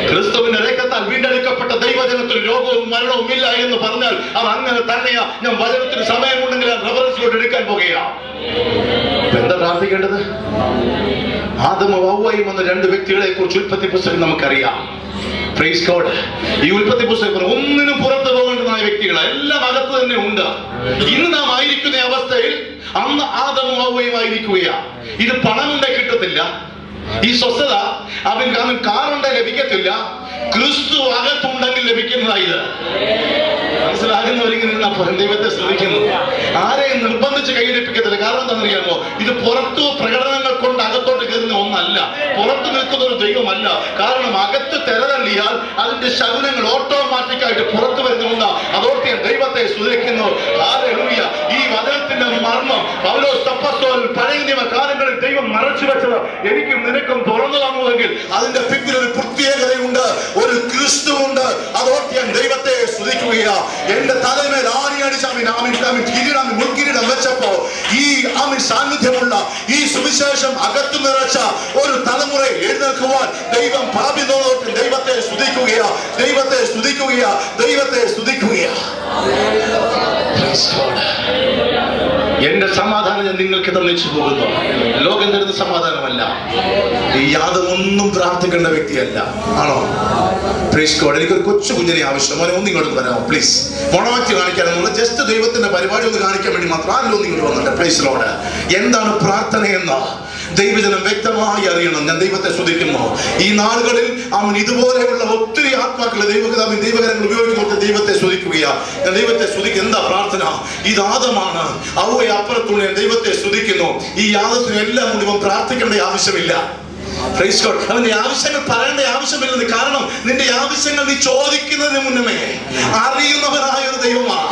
ക്രിസ്തുവിന്റെ രക്തത്താൽ വീണ്ടെടുക്കപ്പെട്ട ദൈവജനത്തിന് രോഗവും മരണവും ഇല്ല എന്ന് പറഞ്ഞാൽ അത് അങ്ങനെ തന്നെയാ. ഞാൻ വചനത്തിന് സമയമുണ്ടെങ്കിൽ റെഫറൻസിലോട്ട് എടുക്കാൻ പോകുകയാണ്. എന്താ പ്രാർത്ഥിക്കേണ്ടത്? ആദമും ഹവ്വയും എന്ന രണ്ട് വ്യക്തികളെ കുറിച്ച് ഉൽപ്പത്തി പുസ്തകം നമുക്കറിയാം. Praise God. ഈ ഉൽപ്പത്തി പുസ്തകം ഒന്നിനും പുറത്തു പോകേണ്ടതായ വ്യക്തികളെ എല്ലാം അകത്ത് തന്നെ ഉണ്ട്. ഇന്ന് നാം ആയിരിക്കുന്ന അവസ്ഥയിൽ അന്ന് ആദമും ഹവ്വയും ആയിരിക്കുകയാ. ഇത് പണമുണ്ടെ കിട്ടത്തില്ല, ഈ സ്വസ്ഥത അവൻ കാറുണ്ടെ ലഭിക്കത്തില്ല, ക്രിസ്തു അകത്തുണ്ടെങ്കിൽ ലഭിക്കുന്നതായത്. മനസ്സിലാകുന്നവരിങ്ങനെ ദൈവത്തെ ശ്രമിക്കുന്നു. ആരെയും നിർബന്ധിച്ച് കൈയിടിപ്പിക്കത്തില്ല. കാരണം എന്താണെന്നറിയാമോ? ഇത് പുറത്തു പ്രകടനങ്ങൾ കൊണ്ട് അകത്തോട്ട് കയറുന്ന ഒന്നല്ല, പുറത്തു നിൽക്കുന്ന ഒരു ദൈവമല്ല. കാരണം അകത്ത് തെരതള്ളിയാൽ അതിന്റെ ശകുനങ്ങൾ ഓട്ടോമാറ്റിക്കായിട്ട് പുറത്തു വരുന്നുണ്ട്. അതോർത്ത് ഞാൻ ദൈവത്തെ സ്തുതിക്കുന്നു. ഹല്ലേലൂയ. ഈ വചനത്തിന്റെ മർമ്മം പൗലോസ് അപ്പോസ്തലൻ പഴയ നിയമ കാലങ്ങളിൽ ദൈവം മറച്ചു വെച്ചത് എനിക്കും നിനക്കും തുറന്നു തന്നുവെങ്കിൽ അതിന്റെ പിന്നിൽ ഒരു പ്രത്യേകതയുണ്ട്, ഒരു ക്രിസ്തുവുണ്ട്. അതോർത്ത് ഞാൻ ദൈവത്തെ സ്തുതിക്കുകയാ. എന്റെ തലമേൽ ആണിയടിച്ച് മുൻകിരീടം വെച്ചപ്പോ ഈ സാന്നിധ്യമുള്ള ഈ സുവിശേഷം അകത്തു നിറച്ച ഒരു തലമുറ എഴുന്നേൽക്കുവാൻ ദൈവം ഭാവിതോട് ദൈവത്തെ സ്തുതിക്കുകയാ, ദൈവത്തെ സ്തുതിക്കുകയാ, ദൈവത്തെ സ്തുതിക്കുകയാ. എന്റെ സമാധാനം ഞാൻ നിങ്ങൾക്ക് തന്നിച്ചു പോകുന്നു. ലോകം തരുന്ന സമാധാനമല്ല. ഈ യാതൊന്നും പ്രാർത്ഥിക്കേണ്ട വ്യക്തിയല്ല, ആണോ? Praise God. എനിക്കൊരു കൊച്ചു കുഞ്ഞിനെ ആവശ്യം. മോനെ ഒന്ന് ഇങ്ങോട്ട് വരാമോ പ്ലീസ്? മോണോക്ട് കാണിക്കാനുള്ള ജസ്റ്റ് ദൈവത്തിന്റെ പരിപാടി ഒന്ന് കാണിക്കാൻ വേണ്ടി മാത്രം ആരല്ലോ നിങ്ങൾ വന്നിട്ട്. Praise lord. എന്താണ് പ്രാർത്ഥനയെന്ന് ദൈവജനം വ്യക്തമായി അറിയണം. ഞാൻ ദൈവത്തെ സ്തുതിക്കുന്നു. ഈ നാളുകളിൽ അവൻ ഇതുപോലെയുള്ള ഒത്തിരി ആത്മാക്കളെ ദൈവകരങ്ങൾ ഉപയോഗിക്കുന്നവർക്ക് ദൈവത്തെ സ്തുതിക്കുകയാണ്. ഞാൻ ദൈവത്തെ സ്തുതിക്കുക. എന്താ പ്രാർത്ഥന? ഇത് ആദമാണ്, അവയെ അപ്പുറത്തുള്ള ഞാൻ ദൈവത്തെ സ്തുതിക്കുന്നു. ഈ യാദത്തിന് എല്ലാം കൂടി ഇവൻ പ്രാർത്ഥിക്കേണ്ട ആവശ്യമില്ല. അവന്റെ ആവശ്യങ്ങൾ പറയേണ്ട ആവശ്യമില്ലെന്ന്. കാരണം നിന്റെ ആവശ്യങ്ങൾ നീ ചോദിക്കുന്നതിന് മുന്നമേ അറിയുന്നവനായ ഒരു ദൈവമാണ്.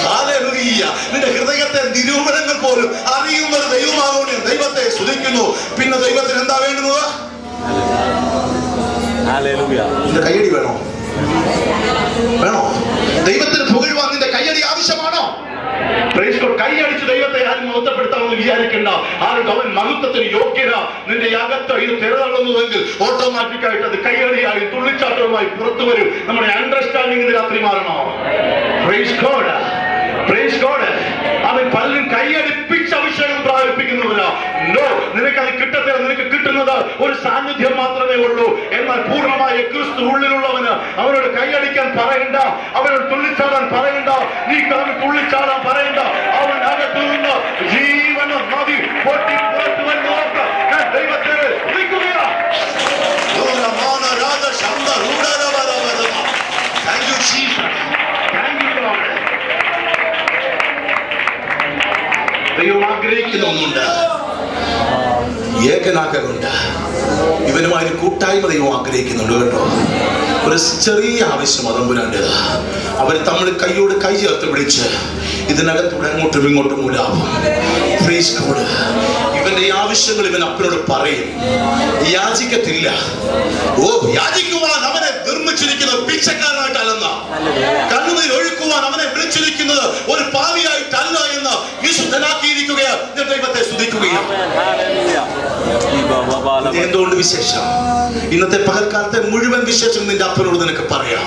ഹല്ലേലൂയ. നിന്റെ ഹൃദയത്തെ നിരൂപണങ്ങൾ പോലും അറിയുന്ന ഒരു ദൈവമാകുന്നു. ദൈവത്തെ സ്തുതിക്കുന്നു. പിന്നെ ദൈവത്തിന് എന്താ വേണ്ടുന്നത്? നിന്റെ കയ്യടി വേണോ? ദൈവത്തിന് പുകഴുവാൻ നിന്റെ കയ്യടി ആവശ്യമാണോ? കൈയടിച്ച് ദൈവത്തെ ആരും മഹത്വപ്പെടുത്താമെന്ന് വിചാരിക്കണ്ട. ആരും അവൻ മഹത്വത്തിന് യോഗ്യത. നിന്റെ അകത്ത് ഇത് തിരതള്ളുന്നുവെങ്കിൽ ഓട്ടോമാറ്റിക്കായിട്ട് അത് കൈയടിയായി തുള്ളിച്ചാട്ടവുമായി പുറത്തു വരും. നമ്മുടെ അണ്ടർസ്റ്റാൻഡിംഗ് ഇന്ന് രാത്രി മാറണോ? Praise God, praise God. അവൻ പലരും കൈയടിപ്പിച്ച് അഭിഷേകം പ്രാപിപ്പിക്കുന്നില്ല. നോ, നിനക്കത് കിട്ടത്തില്ല. നിനക്ക് കിട്ടുന്നത് ഒരു സാന്നിധ്യം മാത്രമേ ഉള്ളൂ. എന്നാൽ പൂർണ്ണമായ ക്രിസ്തു ഉള്ളിലുള്ളവന് അവനോട് കൈയടിക്കാൻ പറയണ്ട, അവനോട് തുള്ളിച്ചാടാൻ പറയണ്ട, നീ അവന് തുള്ളിച്ചാടാൻ പറയണ്ട. അവൻ അകത്തു നിന്ന് ജീവന നദി പൊട്ടി പുറത്തു വന്നോർത്ത് ഞാൻ ദൈവത്തെ വിളിക്കുകയാണ്. Thank you, Jesus. Thank you, Lord. ദൈവം ആഗ്രഹിക്കുന്ന ഒന്നുണ്ട്, ഏകനാകുണ്ട്. ഇവനുമായി ഒരു കൂട്ടായ്മ ദൈവം ആഗ്രഹിക്കുന്നുണ്ട് കേട്ടോ. ഒരു ചെറിയ ആവശ്യം അതമ്പുരാൻ്റെത്. അവർ തമ്മിൽ കൈയോട് കൈ ചേർത്ത് പിടിച്ച് ഇതിനകത്തൂടെ അങ്ങോട്ടും ഇങ്ങോട്ടും മൂലാവും. ഇവന്റെ ഈ ആവശ്യങ്ങൾ ഇവൻ അപ്പനോട് പറയും. യാചിക്കത്തില്ല. ഓ, യാചിക്കുവാൻ അവനെ നിർമ്മിച്ചിരിക്കുന്നത് പിച്ചക്കാരനായിട്ടല്ലെന്ന, കണ്ണുനീർ ഒഴുക്കുവാൻ അവനെ വിളിച്ചിരിക്കുന്നത് ഒരു പാവിയായിട്ടല്ല എന്ന് വിശുദ്ധനാക്കിയിരിക്കുകയാണ്. ഞാൻ ദൈവത്തെ സ്തുതിക്കുകയാണ്. എന്തുകൊണ്ട് വിശേഷം? ഇന്നത്തെ പകൽക്കാലത്തെ മുഴുവൻ വിശേഷം നിന്റെ അപ്പനോട് നിനക്ക് പറയാം.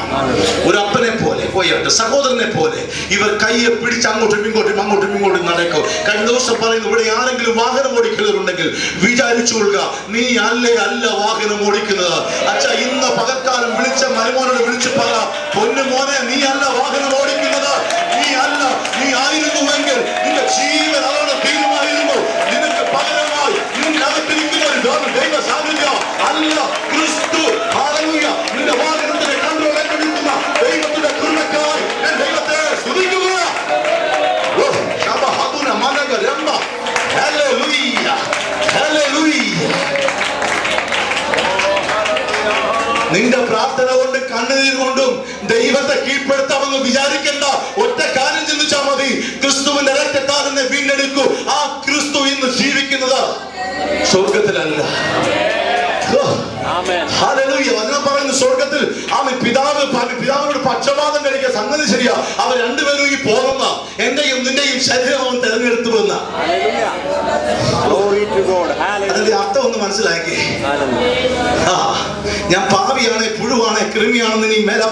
ഒരു അപ്പനെ പോലെ പോയിട്ട് സഹോദരനെ പോലെ ഇവർ കയ്യെ പിടിച്ച് അങ്ങോട്ടും ഇങ്ങോട്ടും നടക്കും. കഴിഞ്ഞ ദിവസം പറയുന്നു, ഇവിടെ ആരെങ്കിലും വാഹനം ഓടിക്കുന്നവരുണ്ടെങ്കിൽ വിചാരിച്ചുകൊള്ളുക, നീ അല്ല വാഹനം ഓടിക്കുന്നത്. അച്ഛാ, ഇന്ന് പകൽക്കാലം വിളിച്ച മരുമോനോട് വിളിച്ചു പറ, പൊന്നു മോനെ, നീ അല്ല വാഹനം ഓടിക്കുന്നത്. നീ ആയിരുന്നുവെങ്കിൽ നിന്റെ ജീവൻ അതോടെ തീരുമായിരുന്നു. നിനക്ക് പകരമായി നിന്റെ അകത്തിരിക്കുന്ന ഒരു ദൈവ സാന്നിധ്യം അല്ല ക്രിസ്തു. ഹല്ലേലൂയ. നിന്റെ വാഹനത്തിന്റെ കൺട്രോൾ ഏറ്റെടുക്കുന്ന ദൈവത്തിന്റെ കൃപയ്ക്കായി ഞാൻ ദൈവത്തെ സ്തുതിക്കുക. Hallelujah, hallelujah. നിന്റെ പ്രാർത്ഥന കൊണ്ട് കണ്ണുനീർ കൊണ്ടും ദൈവത്തെ കീഴ്പ്പെടുത്താമെന്ന് വിചാരിക്കേണ്ട. ഒറ്റ കാര്യം ചിന്തിച്ചാൽ മതി, ക്രിസ്തുവിന്റെ രക്തത്താൽ എന്നെ വീണ്ടെടുക്കൂ. ആ ക്രിസ്തു ഇന്ന് ജീവിക്കുന്നത് സ്വർഗത്തിലല്ല. ഹല്ലേലൂയ. വചനം പറയുന്നു, സ്വർഗത്തിൽ പിതാവിനോട് പക്ഷപാതം കഴിക്കുക. സംഗതി ശരിയാ. അവർ രണ്ടുപേരും ഈ പോകുന്ന എന്റെയും നിന്റെയും ശരീരം അവൻ തെരഞ്ഞെടുത്തു വന്ന അതിന്റെ അർത്ഥം ഒന്ന് മനസ്സിലാക്കി. ഞാൻ പാവിയാണ്, പുഴുവാണ്, കൃമിയാണെന്ന് നീ മേലാ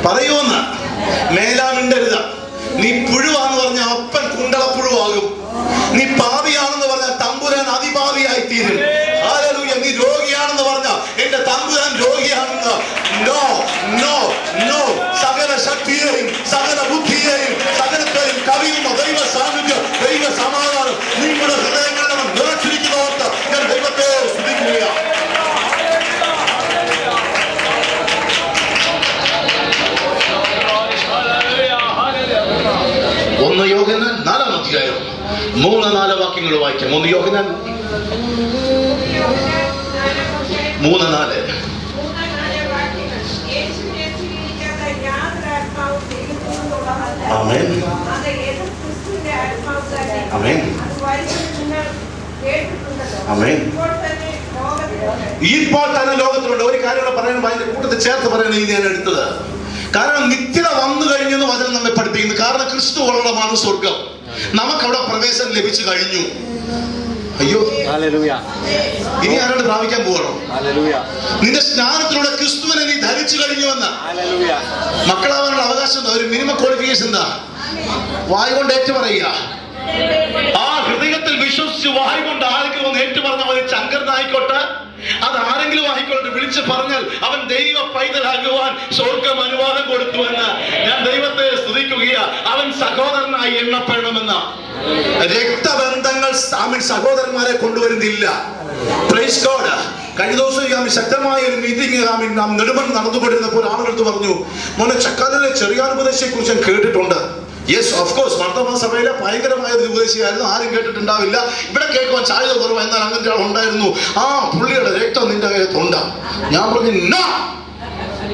പറയൂന്ന് മേലാമിണ്ടരുത്. നീ പുഴുവാന്ന് പറഞ്ഞ അപ്പൻ കുണ്ടളപ്പുഴുവാകും. നീ പാവിയാണെന്ന് പറഞ്ഞ തമ്പുരാൻ അതിപാവിയായി തീരും. ഹല്ലേലൂയ. നീ രോഗിയാണെന്ന് പറഞ്ഞ എന്റെ തമ്പുരാൻ രോഗിയാണെന്ന്. No no no. സകല ശക്തിയെയും സകല ബുദ്ധിയെയും സകലത്തെയും കവിയുന്ന ദൈവ സാന്നിധ്യം, ദൈവ സമാധാനം നിങ്ങളുടെ ഹൃദയങ്ങളിൽ നിറച്ചിരിക്കുന്നവർക്ക് ഞാൻ ദൈവത്തെ സ്തുതിക്കുകയാണ്. ഒന്ന് യോഹന്നാൻ 4-ാം അധ്യായം 3-4 വാക്യങ്ങൾ വായിക്കാം. 1 യോഹന്നാൻ 3-4. ആമേൻ, ആമേൻ, ആമേൻ. ഇപ്പോൾ തന്നെ ലോകത്തിലുണ്ട്. ഒരു കാര്യം പറയുന്നത് അതിന്റെ കൂട്ടത്തിൽ ചേർത്ത് പറയണേ ഞാൻ എടുത്തത്. കാരണം നിത്യത വന്നു കഴിഞ്ഞെന്ന് വചനം നമ്മെ പഠിപ്പിക്കുന്നു. കാരണം ക്രിസ്തു ഉള്ളതാണ് സ്വർഗം. നമുക്കവിടെ പ്രവേശനം ലഭിച്ചു കഴിഞ്ഞു. അയ്യോ, ഇനി ആരോട് പ്രാപിക്കാൻ പോകണോ? നിന്റെ സ്നാനത്തിലൂടെ ക്രിസ്തുവിനെ നീ ധരിച്ചു കഴിഞ്ഞുവെന്ന്. മക്കളാവാനുള്ള അവകാശം ഒരു മിനിമം ക്വാളിഫിക്കേഷൻ എന്താ? വായ കൊണ്ട് ഏറ്റു പറയുക. ആ ഹൃദയത്തിൽ വിശ്വസിച്ച് വായ കൊണ്ട് ആരെങ്കിലും ഒന്ന് ഏറ്റു പറഞ്ഞ മതി. ശങ്കരനായിക്കോട്ടെ, അത് ആരെങ്കിലും ആയിക്കോട്ടെ, വിളിച്ചു പറഞ്ഞാൽ അവൻ ദൈവ പൈതലാകുവാൻ സ്വർഗം അനുവാദം കൊടുത്തുവെന്ന് ഞാൻ ദൈവത്തെ സ്തുതിക്കുകയാണ്. അവൻ അവൻ സഹോദരനായി എണ്ണപ്പെടണമെന്ന്. രക്തബന്ധങ്ങൾ സഹോദരന്മാരെ കൊണ്ടുവരുന്നില്ല. Praise God. കഴിഞ്ഞ ദിവസം ശക്തമായ ഒരു മീറ്റിംഗ് നാം നെടുമൺ നടന്നുകൊണ്ടിരുന്നപ്പോൾ ആളുകൾക്ക് പറഞ്ഞു, മോനെ ചക്കാലിലെ ചെറിയാനുപദേശത്തെ കുറിച്ച് ഞാൻ കേട്ടിട്ടുണ്ട്. യെസ്, ഓഫ് കോഴ്സ്, വർത്തമാന സഭയിലെ ഭയങ്കരമായ ഒരു ഉപദേശിയായിരുന്നു. ആരും കേട്ടിട്ടുണ്ടാവില്ല. ഇവിടെ കേൾക്കുവാൻ സാധ്യത കുറവ്. എന്നാൽ അങ്ങനത്തെ ആൾ ഉണ്ടായിരുന്നു. ആ പുള്ളിയുടെ രക്തം നിന്റെ അകത്തുണ്ട്. ഞാൻ പറഞ്ഞു,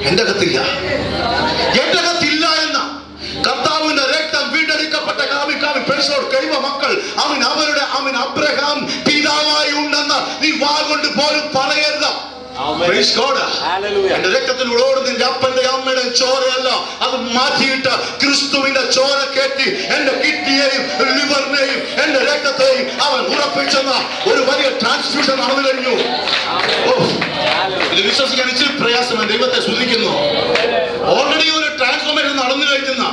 എന്റെ അകത്തില്ല, എന്റെ അകത്തില്ല എന്ന. കർത്താവിന്റെ രക്തം വീണ്ടെടുക്കപ്പെട്ട കൈവ മക്കൾ അവരുടെ അബ്രഹാം പിതാവായി ഉണ്ടെന്ന് നീ വാ കൊണ്ട് പോലും പറയരുത്. എന്റെ രക്തത്തിലൂടെ നിന്റെ അപ്പന്റെ അമ്മയുടെ ചോരയല്ല, അത് മാറ്റിയിട്ട് ക്രിസ്തുവിന്റെ ചോര കയറ്റി എന്റെ കിഡ്നിയെയും ലിവറിനെയും എന്റെ രക്തത്തെയും അവൻ ഉറപ്പിച്ചെന്ന ഒരു വലിയ ട്രാൻസ്ഫ്യൂഷൻ നടന്നു കഴിഞ്ഞു. ഇത് വിശ്വസിക്കാൻ ഇച്ചിരി പ്രയാസമാണ്. ദൈവത്തെ സ്തുതിക്കുന്നു. ഓൾറെഡി ഒരു ട്രാൻസ്ഫോർമേഷൻ നടന്നു കഴിക്കുന്ന.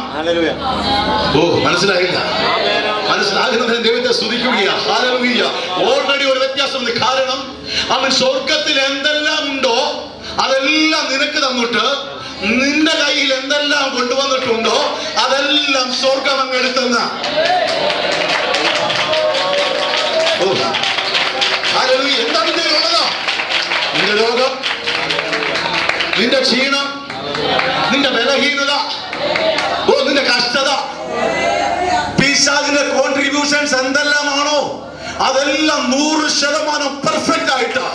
മനസ്സിലായില്ല? മനസ്സിലാകുന്നതിന് ദൈവത്തെ സ്തുതിക്കുകയാണ്. ഹല്ലേലൂയ. ഓൾറെഡി ഒരു വ്യത്യാസമുണ്ട്. കാരണം അവൻ സ്വർഗത്തിൽ എന്തെല്ലാം ഉണ്ടോ അതെല്ലാം നിനക്ക് തന്നിട്ട് നിന്റെ കയ്യിൽ എന്തെല്ലാം കൊണ്ടുവന്നിട്ടുണ്ടോ അതെല്ലാം സ്വർഗം അങ്ങ് എടുത്തുന്ന. എന്താ നിന്റെ ഉള്ളത്? നിന്റെ രോഗം, നിന്റെ ക്ഷീണം, നിന്റെ ബലഹീനത, നിന്റെ കഷ്ടത, പിശാചിന്റെ കോൺട്രിബ്യൂഷൻസ് എന്തെല്ലാമാണോ അതെല്ലാം 100% പെർഫെക്റ്റ് ആയിട്ട്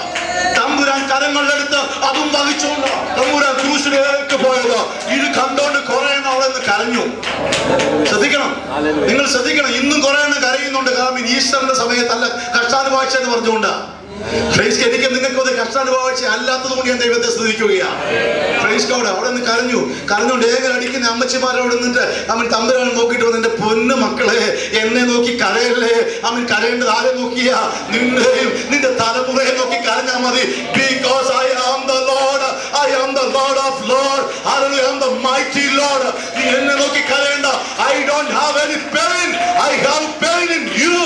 തമ്പുരാൻ കരങ്ങളിലെടുത്ത് അതും വഹിച്ചുകൊണ്ട് തമ്പുരാൻ ക്രൂശിലേക്ക് പോയത്. ഇത് കണ്ടോണ്ട് കുറെ അവിടെ നിന്ന് കരഞ്ഞു. ശ്രദ്ധിക്കണം, നിങ്ങൾ ശ്രദ്ധിക്കണം. ഇന്നും കുറെ എണ്ണം കരയുന്നുണ്ട്. കാരണം ഈസ്റ്ററിന്റെ സമയത്തല്ല കഷ്ടാനുഭവിച്ച എന്ന് പറഞ്ഞുകൊണ്ട്. എനിക്ക് നിങ്ങൾക്ക് ഒരു കഷ്ടാനുഭവിച്ച അല്ലാത്തത് കൊണ്ട് ഞാൻ ദൈവത്തെ സ്തുതിക്കുകയാണ്. അവിടെ നിന്ന് കരഞ്ഞുകൊണ്ട് ഏകൽ അടിക്കുന്ന അമ്മച്ചിമാരോട് നിന്നിട്ട് അവൻ തമ്പുരാൻ നോക്കിയിട്ട് വന്ന്, എന്റെ പൊന്നു മക്കളെ, എന്നെ നോക്കി കരയല്ലേ. അവൻ കരയേണ്ടത് ആരെ നോക്കിയാ? നിന്നെയും നിന്റെ തലമുറയെ നോക്കി കരഞ്ഞാൽ മതി. Because I am the Lord, I am the Lord of Lords, I am the mighty Lord. നീ എന്നെ നോക്കി കരയേണ്ട. I don't have any pain, I have pain in you.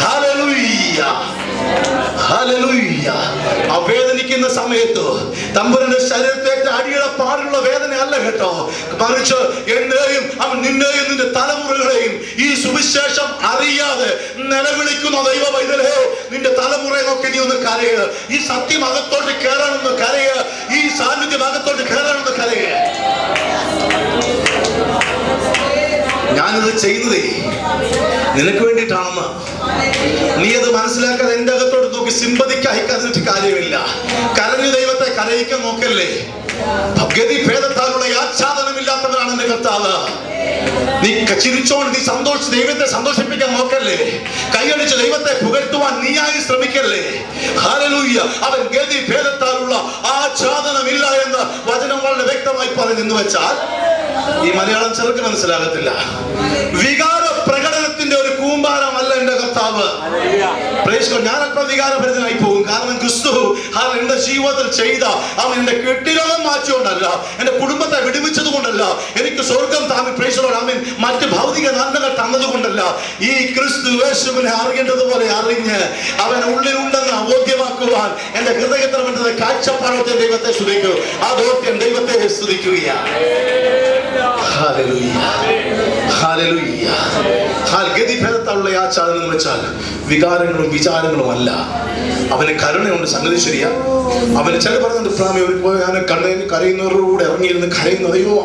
Hallelujah. ആ വേദനിക്കുന്ന സമയത്ത് തമ്പുരാന്റെ ശരീരത്തേക്ക് അടിയുടെ പാടുള്ള വേദന അല്ല കേട്ടോ, മറിച്ച് എന്നെയും അവൻ നിന്നെയും നിന്റെ തലമുറകളെയും ഈ സുവിശേഷം അറിയാതെ നിലവിളിക്കുന്ന ദൈവ പൈതലേ, നിന്റെ തലമുറയെ നോക്കി നീ ഒന്ന് കരയുക. ഈ സത്യം അകത്തോട്ട് കയറണമെന്ന് കരയുക. ഈ സാന്നിധ്യം അകത്തോട്ട് കയറണമെന്ന് കരയുക. ഞാനിത് ചെയ്യുന്നതേ നിനക്ക് വേണ്ടിയിട്ടാണെന്ന് നീ അത് മനസ്സിലാക്കാതെ എന്റെ അകത്തോട്ട് നോക്കി സിമ്പതിക്കായി കരഞ്ഞിട്ട് കാര്യമില്ല. കരഞ്ഞു ദൈവത്തെ കരയിക്കാൻ നോക്കല്ലേ. ഗതി ഭേദത്താലുള്ള ആച്ഛാദനമില്ലാത്തവനാണ് എന്റെ കർത്താവ്. നീ ചിരിച്ചോണ്ട് നീ ദൈവത്തെ സന്തോഷിപ്പിക്കാൻ നോക്കല്ലേ. കൈയടിച്ച് ദൈവത്തെ പുകഴ്ത്തുവാൻ നീയായി ശ്രമിക്കല്ലേ. ഹല്ലേലൂയ. അവൻ ഗതി ഭേദത്താലുള്ള ആച്ഛാദനമില്ല എന്ന് വചനം വളരെ വ്യക്തമായി പറഞ്ഞെന്ന് വെച്ചാൽ ഈ മലയാളം ചിലർക്ക് മനസ്സിലാകത്തില്ല. വികാര പ്രകടനത്തിന്റെ ഒരു കൂമ്പാരമല്ല എന്റെ കർത്താവ്. ഞാൻ അല്പം വികാരഭരിതനായി പോകും. കാരണം ക്രിസ്തു എന്റെ ജീവിതത്തിൽ ചെയ്ത അവൻ എന്റെ കെട്ടിരോഗം മാറ്റിക്കൊണ്ടല്ല, എന്റെ കുടുംബത്തെ വിടുവിച്ചത് കൊണ്ടല്ല, എനിക്ക് സ്വർഗം മറ്റ് ഭൗതിക നന്മകൾ തന്നതുകൊണ്ടല്ല. ഈ ക്രിസ്തു യേശുവിനെ അറിയേണ്ടതുപോലെ അറിഞ്ഞ് അവൻ ഉള്ളിലുണ്ടെന്ന് ബോധ്യമാക്കുവാൻ എന്റെ ഹൃദയത്തിൽ വേണ്ടത് കാഴ്ചപ്പാടത്തെ ദൈവത്തെ സ്തുതിക്കൂ. ആ ദൗത്യം ദൈവത്തെ സ്തുതിക്കുകയാണ്. ഗതിഭേദത്താലുള്ള ആചാരം എന്ന് വെച്ചാൽ വികാരങ്ങളും വിചാരങ്ങളും അല്ല. അവന് കരുണയുണ്ട്, സംഗതി ശരിയാ. അവന് ചില പറഞ്ഞിട്ട് കരയുന്നവരുടെ കൂടെ ഇറങ്ങിയിരുന്ന് കരയുന്നതയോ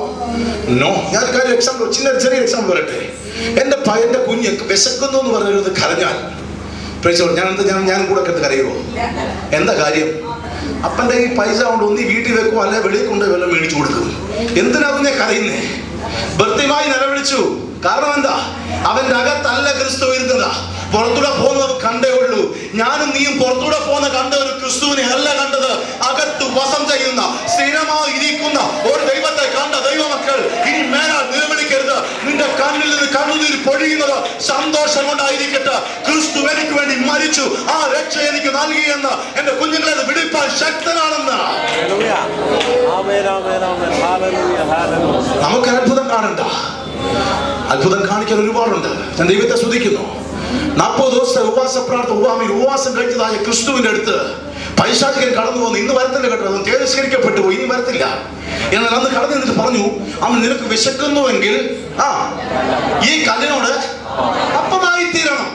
നോ. ഞാൻ എക്സാമ്പിൾ, ചെറിയ എക്സാമ്പിൾ പറയട്ടെ. എന്റെ കുഞ്ഞ് വിശക്കുന്നു എന്ന് പറഞ്ഞിരുന്നത് കരഞ്ഞാൽ ഞാൻ കൂടെ കരയുമോ? എന്താ കാര്യം? അപ്പന്റെ ഈ പൈസ കൊണ്ട് ഒന്നി വീട്ടിൽ വെക്കും, അല്ലെ വെളിയിൽ കൊണ്ട് വെള്ളം മേടിച്ചു കൊടുക്കും. എന്തിനാ കുഞ്ഞെ കരയുന്നേ? ഭർത്തിമായി നിലവിളിച്ചു. കാരണം എന്താ? അവന്റെ അകത്തല്ല ക്രിസ്തു ഇരുന്നതാ. പുറത്തൂടെ പോകുന്നത് കണ്ടേ ഉള്ളൂ. ഞാനും നീയും പുറത്തൂടെ പോകുന്ന കണ്ട ഒരു ക്രിസ്തുവിനെ അല്ല കണ്ടത്. അകത്ത് വസം ചെയ്യുന്ന സ്ഥിരമായി ഇരിക്കുന്ന ഒരു ദൈവത്തെ കണ്ട ദൈവമക്കൾ ഇനി മേലാൽ നിലവിളിക്കരുത്. നിന്റെ കണ്ണിൽ നിന്ന് കണ്ണുനീർ പൊഴിയുന്നത് സന്തോഷം കൊണ്ടായിരിക്കട്ടെ. ക്രിസ്തു എനിക്ക് വേണ്ടി മരിച്ചു, ആ രക്ഷ എനിക്ക് നൽകിയെന്ന് എന്റെ കുഞ്ഞുങ്ങളെ വിടുപ്പാൻ ശക്തനാണെന്ന്. നമുക്ക് അത്ഭുതം കാണണ്ട. അത്ഭുതം കാണിക്കാൻ ഒരുപാടുണ്ട്. ഞാൻ ദൈവത്തെ സ്തുതിക്കുന്നു. 40 ദിവസത്തെ ഉപവാസ പ്രാർത്ഥന ഉപവാസം കഴിച്ചതായ ക്രിസ്തുവിന്റെ അടുത്ത് പൈശാചികൻ കടന്നു വന്നു. ഇന്ന് വരത്തില്ല കേട്ടോ, അവൻ തിരസ്കരിക്കപ്പെട്ടു പോയി, ഇനി വരത്തില്ല. എന്നാൽ അന്ന് കടന്നു എന്നിട്ട് പറഞ്ഞു, അവൻ നിനക്ക് വിശക്കുന്നുവെങ്കിൽ ഈ കല്ലിനോട് അപ്പമായി തീരണം.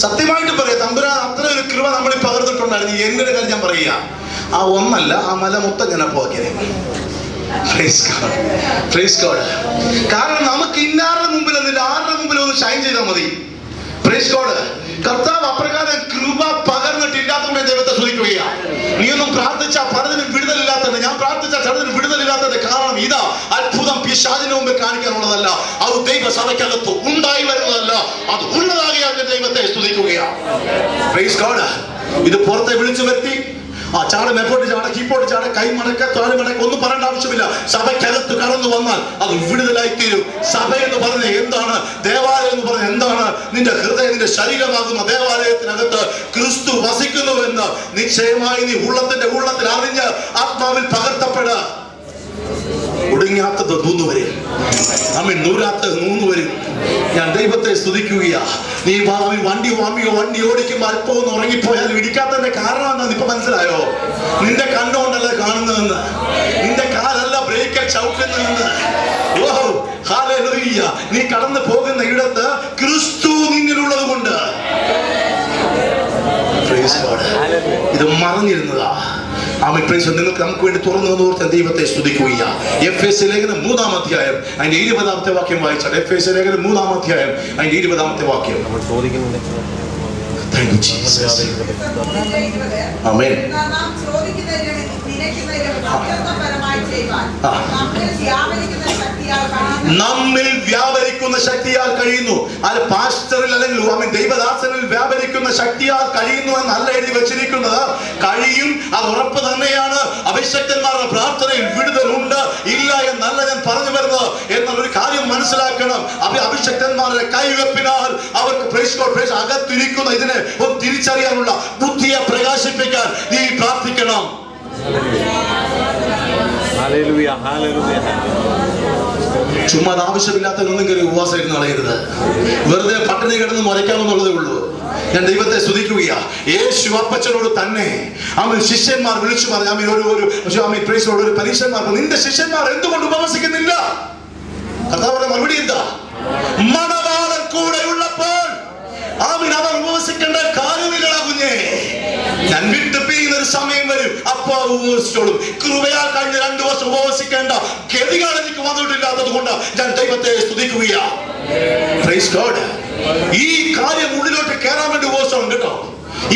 സത്യമായിട്ട് പറയാം, തമ്പുരാൻ അത്ര ഒരു കൃപ നമ്മളിൽ പകർന്നിട്ടുണ്ടായിരുന്നു. എന്റെ കാര്യം ഞാൻ പറയുക, ആ ഒന്നല്ല, ആ മല മൊത്തം ഞാൻ പോക്കിയത്. കാരണം നമുക്ക് ഇന്നാരുടെ മുമ്പിൽ എന്നില്ല, ആരുടെ മുമ്പിൽ ഒന്ന് ഷൈൻ ചെയ്താൽ മതി. Praise God. കർത്താവ് അപ്രകാരം കൃപ പകർന്നിട്ടില്ലാത്തതുകൊണ്ട് ദൈവത്തെ സ്തുതിക്കുകയാണ്. നീയൊന്നും പ്രാർത്ഥിച്ചാൽ പലതിനും വിടുതലില്ലാത്തത്, ഞാൻ പ്രാർത്ഥിച്ചാൽ ചിലതിന് വിടുതലില്ലാത്തത് കാരണം ഇതാ, അത്ഭുതം പിശാചിന് മുമ്പിൽ കാണിക്കാനുള്ളതല്ല, അത് ദൈവസഭയ്ക്കകത്ത് ഉണ്ടായി വരുന്നതല്ല, അത് ഉള്ളതാകിയാൽ ദൈവത്തെ സ്തുതിക്കുകയാണ്. Praise God. ഇത് പുറത്തെ വിളിച്ചു വരുത്തി ചാട്, മേപ്പോട്ട് ചാട്, കീപ്പോട്ട് ചാട്, കൈ മടക്ക, താഴെ മടക്ക, ഒന്നും പറയേണ്ട ആവശ്യമില്ല. സഭയ്ക്കകത്ത് കടന്നു വന്നാൽ അത് വിടുതലായി തീരും. സഭ എന്ന് പറഞ്ഞ എന്താണ്? ദേവാലയം എന്ന് പറഞ്ഞ എന്താണ്? നിന്റെ ഹൃദയം, നിന്റെ ശരീരമാകുന്ന ദേവാലയത്തിനകത്ത് ക്രിസ്തു വസിക്കുന്നുവെന്ന് നിശ്ചയമായി നീ ഉള്ളത്തിൽ അറിഞ്ഞ് ആത്മാവിൽ പകർത്തപ്പെടുക. ഒടുങ്ങാത്തത് നൂന്നു വരും, അമ്മ നൂരാത്തത് നൂന്നു വരും. ഞാൻ ദൈവത്തെ സ്തുതിക്കുകയാ. നീ വണ്ടി ഓടിക്കുമ്പോൾ അല്പം ഒന്ന് ഉറങ്ങിപ്പോയാലും ഇടിക്കാത്തതിന്റെ കാരണം എന്താന്ന് ഇപ്പൊ മനസ്സിലായോ? നിന്റെ കണ്ണുകൊണ്ടല്ല കാണുന്നതെന്ന്, നിന്റെ കാലല്ല ബ്രേക്ക് ചവിട്ടുന്നതെന്ന്. ഓഹോ ഹല്ലേലൂയ. നീ കടന്നു പോകുന്ന ഇടത്ത് ക്രിസ്തു നിന്നിലുള്ളത് കൊണ്ട് ഇത് മറഞ്ഞിരുന്നതാ. നിങ്ങൾക്ക് നമുക്ക് വേണ്ടി തുറന്നു ഓർത്ത് ദൈവത്തെ സ്തുതിക്കുകയാ. എഫേസ്യ ലേഖനം 3-ാം അധ്യായം അതിന്റെ 20-ാമത്തെ വാക്യം വായിച്ചാൽ. എഫേസ്യ ലേഖനം 3-ാം അധ്യായം അതിന്റെ 20-ാമത്തെ വാക്യം. Thank you, Jesus. Amen. നമ്മിൽ വ്യാപരിക്കുന്ന ശക്തിയാൽ കഴിയുന്നു. അത് പാസ്റ്ററിൽ അല്ലെങ്കിൽ ദൈവദാസനിൽ വ്യാപരിക്കുന്ന ശക്തിയാൽ കഴിയുന്നു എന്നല്ല എഴുതി വെച്ചിരിക്കുന്നത്. കഴിയും, അത് ഉറപ്പ് തന്നെയാണ്. അഭിഷക്തന്മാരുടെ പ്രാർത്ഥനയിൽ വിടുതലുണ്ട്, ഇല്ല എന്നല്ല ഞാൻ പറഞ്ഞു വരുന്നത്. എന്നാൽ ഒരു കാര്യം മനസ്സിലാക്കണം, അഭിഷക്തന്മാരുടെ കൈവെപ്പിനാൽ അവർക്ക് അകത്തിരിക്കുന്ന ഇതിനെ ഒന്ന് തിരിച്ചറിയാനുള്ള ബുദ്ധിയെ പ്രകാശിപ്പിക്കാൻ നീ പ്രാർത്ഥിക്കണം. ചുമ്മാ ആവശ്യമില്ലാത്തതൊന്നും കയറി ഉപവാസം ഇരുന്ന് കളയരുത്. വെറുതെ പട്ടിണി കിടന്ന് മറിക്കാമെന്നുള്ളതേ ഉള്ളൂ. ഞാൻ ദൈവത്തെ സ്തുതിക്കുകയാ. യേശു അപ്പച്ചനോട് തന്നെ അവൻ ശിഷ്യന്മാർ വിളിച്ചു പറഞ്ഞു, ഒരു പരീക്ഷന്മാർ, നിന്റെ ശിഷ്യന്മാർ എന്തുകൊണ്ട് ഉപവസിക്കുന്നില്ല? കർത്താവിന്റെ മറുപടി എന്താ? മണവാളൻ കൂടെ ഉള്ളപ്പോൾ അവർ ഉപവസിക്കേണ്ട കാര്യമില്ലടാ കുഞ്ഞേ. ഞാൻ വിട്ടു പിരിയുന്ന ഒരു സമയം വരും, അപ്പൊ ഉപവസിച്ചോളും. കൃപയാൽ കഴിഞ്ഞ 2 വർഷം ഉപവസിക്കേണ്ട ഗതികാണ് എനിക്ക് വന്നിട്ടില്ലാത്തത് കൊണ്ട് ഞാൻ ദൈവത്തെ സ്തുതിക്കുകയാ. Praise God. ഈ കാര്യം ഉള്ളിലോട്ട് കയറാൻ വേണ്ടി ഉപവസിക്കണം കേട്ടോ.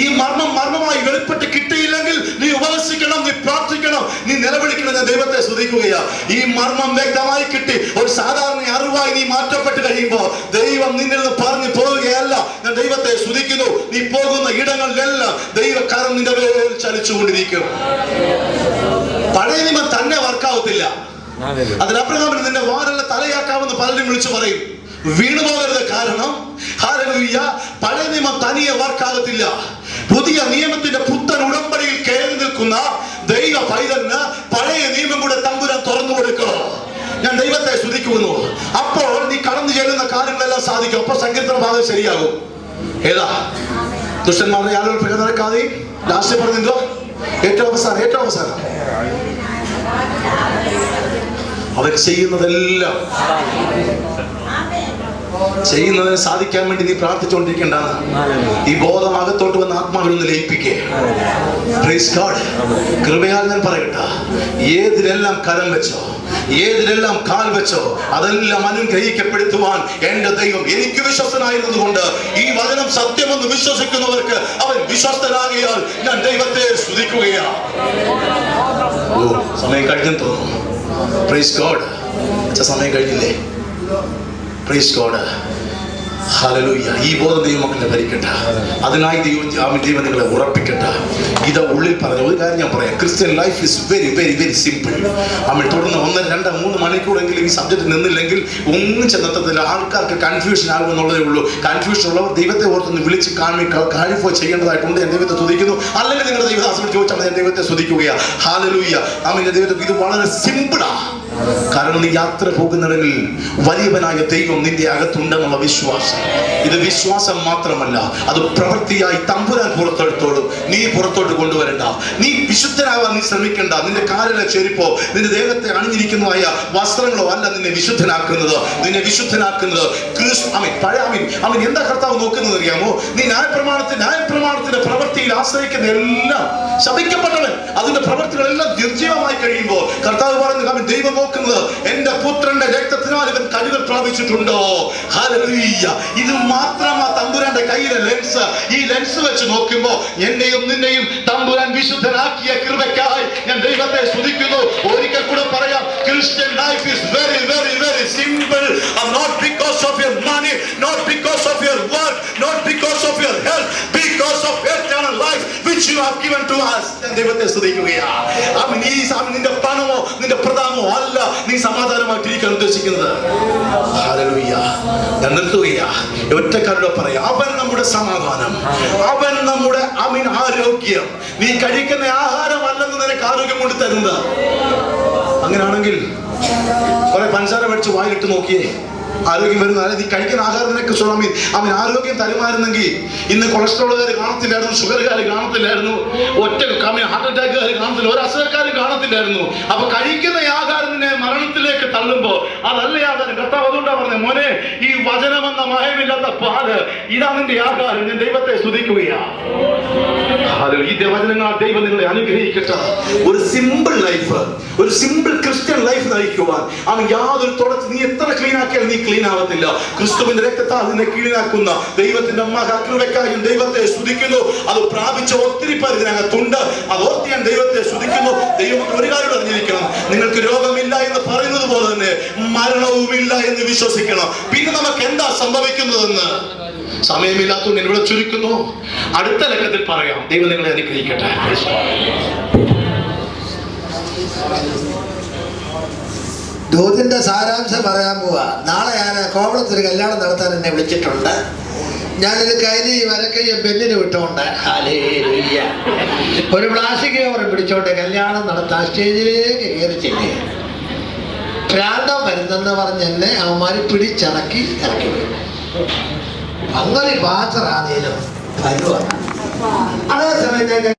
ഈ മർമ്മമായി വെളിപ്പെട്ട് കിട്ടിയില്ലെങ്കിൽ നീ ഉപവസിക്കണം, നീ പ്രാർത്ഥിക്കണം, നീ നിലവിളിക്കണം. ഞാൻ ദൈവത്തെ സ്തുതിക്കുകയാ. ഈ മർമ്മം വ്യക്തമായി കിട്ടി ഒരു സാധാരണ അറിവായി നീ മാറ്റപ്പെട്ട് കഴിയുമ്പോൾ ദൈവം നിന്നിൽ നിന്ന് പറഞ്ഞു പോവുകയല്ല. ഞാൻ ദൈവത്തെ സ്തുതിക്കുന്നു. നീ പോകുന്ന ഇടങ്ങളിലെല്ലാം ദൈവകരം നിന്റെ മേൽ ചലിച്ചുകൊണ്ടിരിക്കും. പഴയ നിയമം തന്നെ വർക്കാവത്തില്ല. അതിനപ്പുറം നിന്റെ വാരല്ല തലയാക്കാമെന്ന് പലരും വിളിച്ചു പറയും. വീണുപോകരുത്. കാരണം പഴയ നിയമം തനിയെ വർക്കാകത്തില്ല. പുതിയ നിയമത്തിന്റെ പുത്തൻ ഉടമ്പടിയിൽ കയറി നിൽക്കുന്ന ദൈവ പൈതലിന് പഴയ നിയമം കൂടെ തമ്പുരാൻ തുറന്നു കൊടുക്കുക. ഞാൻ ദൈവത്തെ സ്തുതിക്കുന്നു. അപ്പോൾ നീ കടന്നു ചെല്ലുന്ന കാര്യങ്ങളെല്ലാം സാധിക്കും. അപ്പൊ സങ്കീർത്തന ഭാഗം ശരിയാകും. ഏതാ? ദുഷ്ടന്മാരുടെ ആളുകൾ പ്രകടനക്കാതെ ലാസ്റ്റ് പറഞ്ഞോ, ഏറ്റവും അവസാനം അവർ ചെയ്യുന്നതെല്ലാം ചെയ്യുന്നതിന് സാധിക്കാൻ വേണ്ടി നീ പ്രാർത്ഥിച്ചുകൊണ്ടിരിക്കേണ്ടതാണ്. ഈ ബോധം അകത്തോട്ട് വന്ന് ആത്മാവിൽ നിന്ന് ലയിപ്പിക്കേ. Praise God. കൃപയാൽ ഞാൻ പറയട്ടെ, ഏതിലെല്ലാം കരം വെച്ചോ, ഏതിലെല്ലാം കാൽ വെച്ചോ, അതെല്ലാം അനുഗ്രഹിക്കപ്പെടുത്തുവാൻ എന്റെ ദൈവം എനിക്ക് വിശ്വസ്തനായിരുന്നത് കൊണ്ട് ഈ വചനം സത്യമെന്ന് വിശ്വസിക്കുന്നവർക്ക് അവൻ വിശ്വസ്തനാകിയാൽ ഞാൻ ദൈവത്തെ സ്തുതിക്കുകയാണ്. സമയം കഴിഞ്ഞെന്ന് തോന്നുന്നു. Praise God. സമയം കഴിഞ്ഞില്ലേ? Praise God. ഹല്ലേലൂയ. ഈ ബോധം ദൈവമക്കളെ ഭരിക്കട്ടെ. അതിനായി ദൈവം നിങ്ങളെ ഉറപ്പിക്കട്ടെ. ഇത് ഉള്ളിൽ പറഞ്ഞ ഒരു കാര്യം ഞാൻ പറയാം. Christian life is very very very simple. നമ്മൾ തുടർന്ന് 1, 2, 3 മണിക്കൂറെങ്കിലും ഈ സബ്ജക്റ്റ് നിന്നില്ലെങ്കിൽ ഒന്നും ചെന്നെത്തത്തില്ല. ആൾക്കാർക്ക് കൺഫ്യൂഷൻ ആകുമെന്നുള്ളതേ ഉള്ളൂ. കൺഫ്യൂഷൻ ഉള്ളവർ ദൈവത്തെ ഓർത്തൊന്ന് വിളിച്ച് ക്ലാരിഫൈ ചെയ്യേണ്ടതായിട്ടുണ്ട്. ഞാൻ ദൈവത്തെ സ്തുതിക്കുന്നു. അല്ലെങ്കിൽ നിങ്ങളുടെ ദൈവദാസനോട് ചോദിച്ചാൽ ഞാൻ ദൈവത്തെ സ്തുതിക്കുകയാണ്. ഹല്ലേലൂയ. ദൈവത്തെ ഇത് വളരെ സിമ്പിളാ. കാരണം നീ യാത്ര പോകുന്നിടങ്ങളിൽ വലിയവനായ ദൈവം നിന്റെ അകത്തുണ്ടെന്നുള്ള വിശ്വാസം. ഇത് വിശ്വാസം മാത്രമല്ല, അത് പ്രവൃത്തിയായി തമ്പുരാൻ പുറത്തെടുത്തോളും. നീ പുറത്തോട്ട് കൊണ്ടുവരണ്ട. നീ വിശുദ്ധനാവാൻ നീ ശ്രമിക്കണ്ട. നിന്റെ കാലിലെ ചെരുപ്പോ നിന്റെ ദേഹത്തെ അണിഞ്ഞിരിക്കുന്നതായ വസ്ത്രങ്ങളോ അല്ല നിന്നെ വിശുദ്ധനാക്കുന്നത്. നിന്നെ വിശുദ്ധനാക്കുന്നത് അവൻ എന്താ കർത്താവ് നോക്കുന്നത് അറിയാമോ? നീ ന്യായപ്രമാണത്തിന്റെ പ്രവൃത്തിയിൽ ആശ്രയിക്കുന്ന എല്ലാം ശപിക്കപ്പെട്ടവൻ. അതിന്റെ പ്രവൃത്തികളെല്ലാം നിർജ്ജീവമായി കഴിയുമ്പോൾ കർത്താവ് പറയുന്നത് ദൈവം നോക്കുന്നത് എന്റെ പുത്രന്റെ രക്തത്തിനാൽ ഇവൻ കഴുകൽ പ്രാപിച്ചിട്ടുണ്ടോ. ഹല്ലേലൂയ. ഇത് മാത്രമാ തമ്പുരാന്റെ കയ്യിലെ ലെൻസ്. ഈ ലെൻസ് വെച്ച് നോക്കുമ്പോ എന്നെയും നിന്നെയും തമ്പുരാൻ വിശുദ്ധനാക്കിയ കൃപയ്ക്കായി ഞാൻ ദൈവത്തെ സ്തുതിക്കുന്നു. ഒരിക്കൽ കൂടെ പറയാം, Christian life is very very very simple. Not because of your money, not because of your work, not because of your health, because of eternal life which you have given to us. ഞാൻ ദൈവത്തെ സ്തുതിക്കുകയാണ്. നിന്റെ പണമോ നിന്റെ പ്രതാപമോ അല്ല നീ സമാധാനമായിട്ടിരിക്കാൻ ഉദ്ദേശിക്കുന്നത്. Hallelujah. ഞാൻ നിർത്തുകയാ. ഒറ്റക്കാരോട് പറയാം, അവൻ നമ്മുടെ സമാധാനം, അവൻ നമ്മുടെ ആരോഗ്യം. നീ കഴിക്കുന്ന ആഹാരമല്ലെന്ന് നിനക്ക് ആരോഗ്യം കൊണ്ട് തരുന്നത്. അങ്ങനെയാണെങ്കിൽ കുറെ പഞ്ചസാര മേടിച്ച് വായിലിട്ട് നോക്കിയേ, ആരോഗ്യം വരുന്ന. നീ കഴിക്കുന്ന ആഹാരം നിനക്ക് ആരോഗ്യം തരുമായിരുന്നെങ്കിൽ ഇന്ന് കൊളസ്ട്രോളുകാർ കാണത്തില്ലായിരുന്നു, ഷുഗറുകാർ കാണത്തില്ലായിരുന്നു, ഹാർട്ട് അറ്റാക്കുകാർ കാണത്തില്ല, ഒരു അസുഖക്കാരും കാണത്തില്ലായിരുന്നു. അപ്പൊ കഴിക്കുന്ന ആഹാരം നിന്നെ മരണത്തിലേക്ക് തള്ളുമ്പോ അതല്ല ആഹാരം. കർത്താവ് അതുകൊണ്ടാ പറഞ്ഞത്, മോനെ ഈ വചനമെന്ന മഹമില്ലാത്ത പാല് ഇതാ നിന്റെ ആഹാരം. ഞാൻ ദൈവത്തെ സ്തുതിക്കുകയാ. ഈ വചനങ്ങൾ ദൈവം നിങ്ങളെ അനുഗ്രഹിക്കട്ടെ. ഒരു സിമ്പിൾ ലൈഫ്, ഒരു സിമ്പിൾ ക്രിസ്ത്യൻ ലൈഫ് നയിക്കുവാൻ യാതൊരു നീ എത്ര ക്ലീൻ ആക്കിയാൽ നീ ക്ലീൻ ആവത്തില്ല. ക്രിസ്തുവിന്റെ രക്തത്താൽ നിന്നെ ക്ലീനാക്കുന്ന ദൈവത്തിന്റെ മഹാകൃപയ്ക്കായും ദൈവത്തെ സ്തുതിക്കുന്നു. അത് പ്രാപിച്ച ഒത്തിരി പേർ ഇതിനകത്തുണ്ട്. അത് ഓർത്ത് ഞാൻ ദൈവത്തെ സ്തുതിക്കുന്നു. ദൈവം ഒരു കാര്യം അറിഞ്ഞിരിക്കണം, നിങ്ങൾക്ക് രോഗമില്ല എന്ന് പറയുന്നത് പോലെ തന്നെ മരണവുമില്ല എന്ന് വിശ്വസിക്കണം. പിന്നെ നമുക്ക് എന്താ സംഭവിക്കുന്നതെന്ന് സമയമില്ലാത്തതുകൊണ്ട് ഇവിടെ ചുരുക്കുന്നു. അടുത്ത ലക്കത്തിൽ പറയാം. ദൈവം നിങ്ങളെ അനുഗ്രഹിക്കട്ടെ. ദൂതിന്റെ സാരാംശം പറയാൻ പോവാ. നാളെ ഞാൻ കോവളത്തൊരു കല്യാണം നടത്താൻ എന്നെ വിളിച്ചിട്ടുണ്ട്. ഞാനിത് കൈലി വരക്കയ്യും ബെന്നിന് വിട്ടുകൊണ്ട് ഒരു പ്ലാസ്റ്റിക് കവർ പിടിച്ചോണ്ട് കല്യാണം നടത്താൻ സ്റ്റേജിലേക്ക് കയറി ചെല്ലുക. പ്രാന്തം വരുന്നെന്ന് പറഞ്ഞ് എന്നെ അവന്മാര് പിടിച്ചിറക്കി ഇറക്കി വിടും. അങ്ങനെ പാച്ചറാണേലും അതേസമയം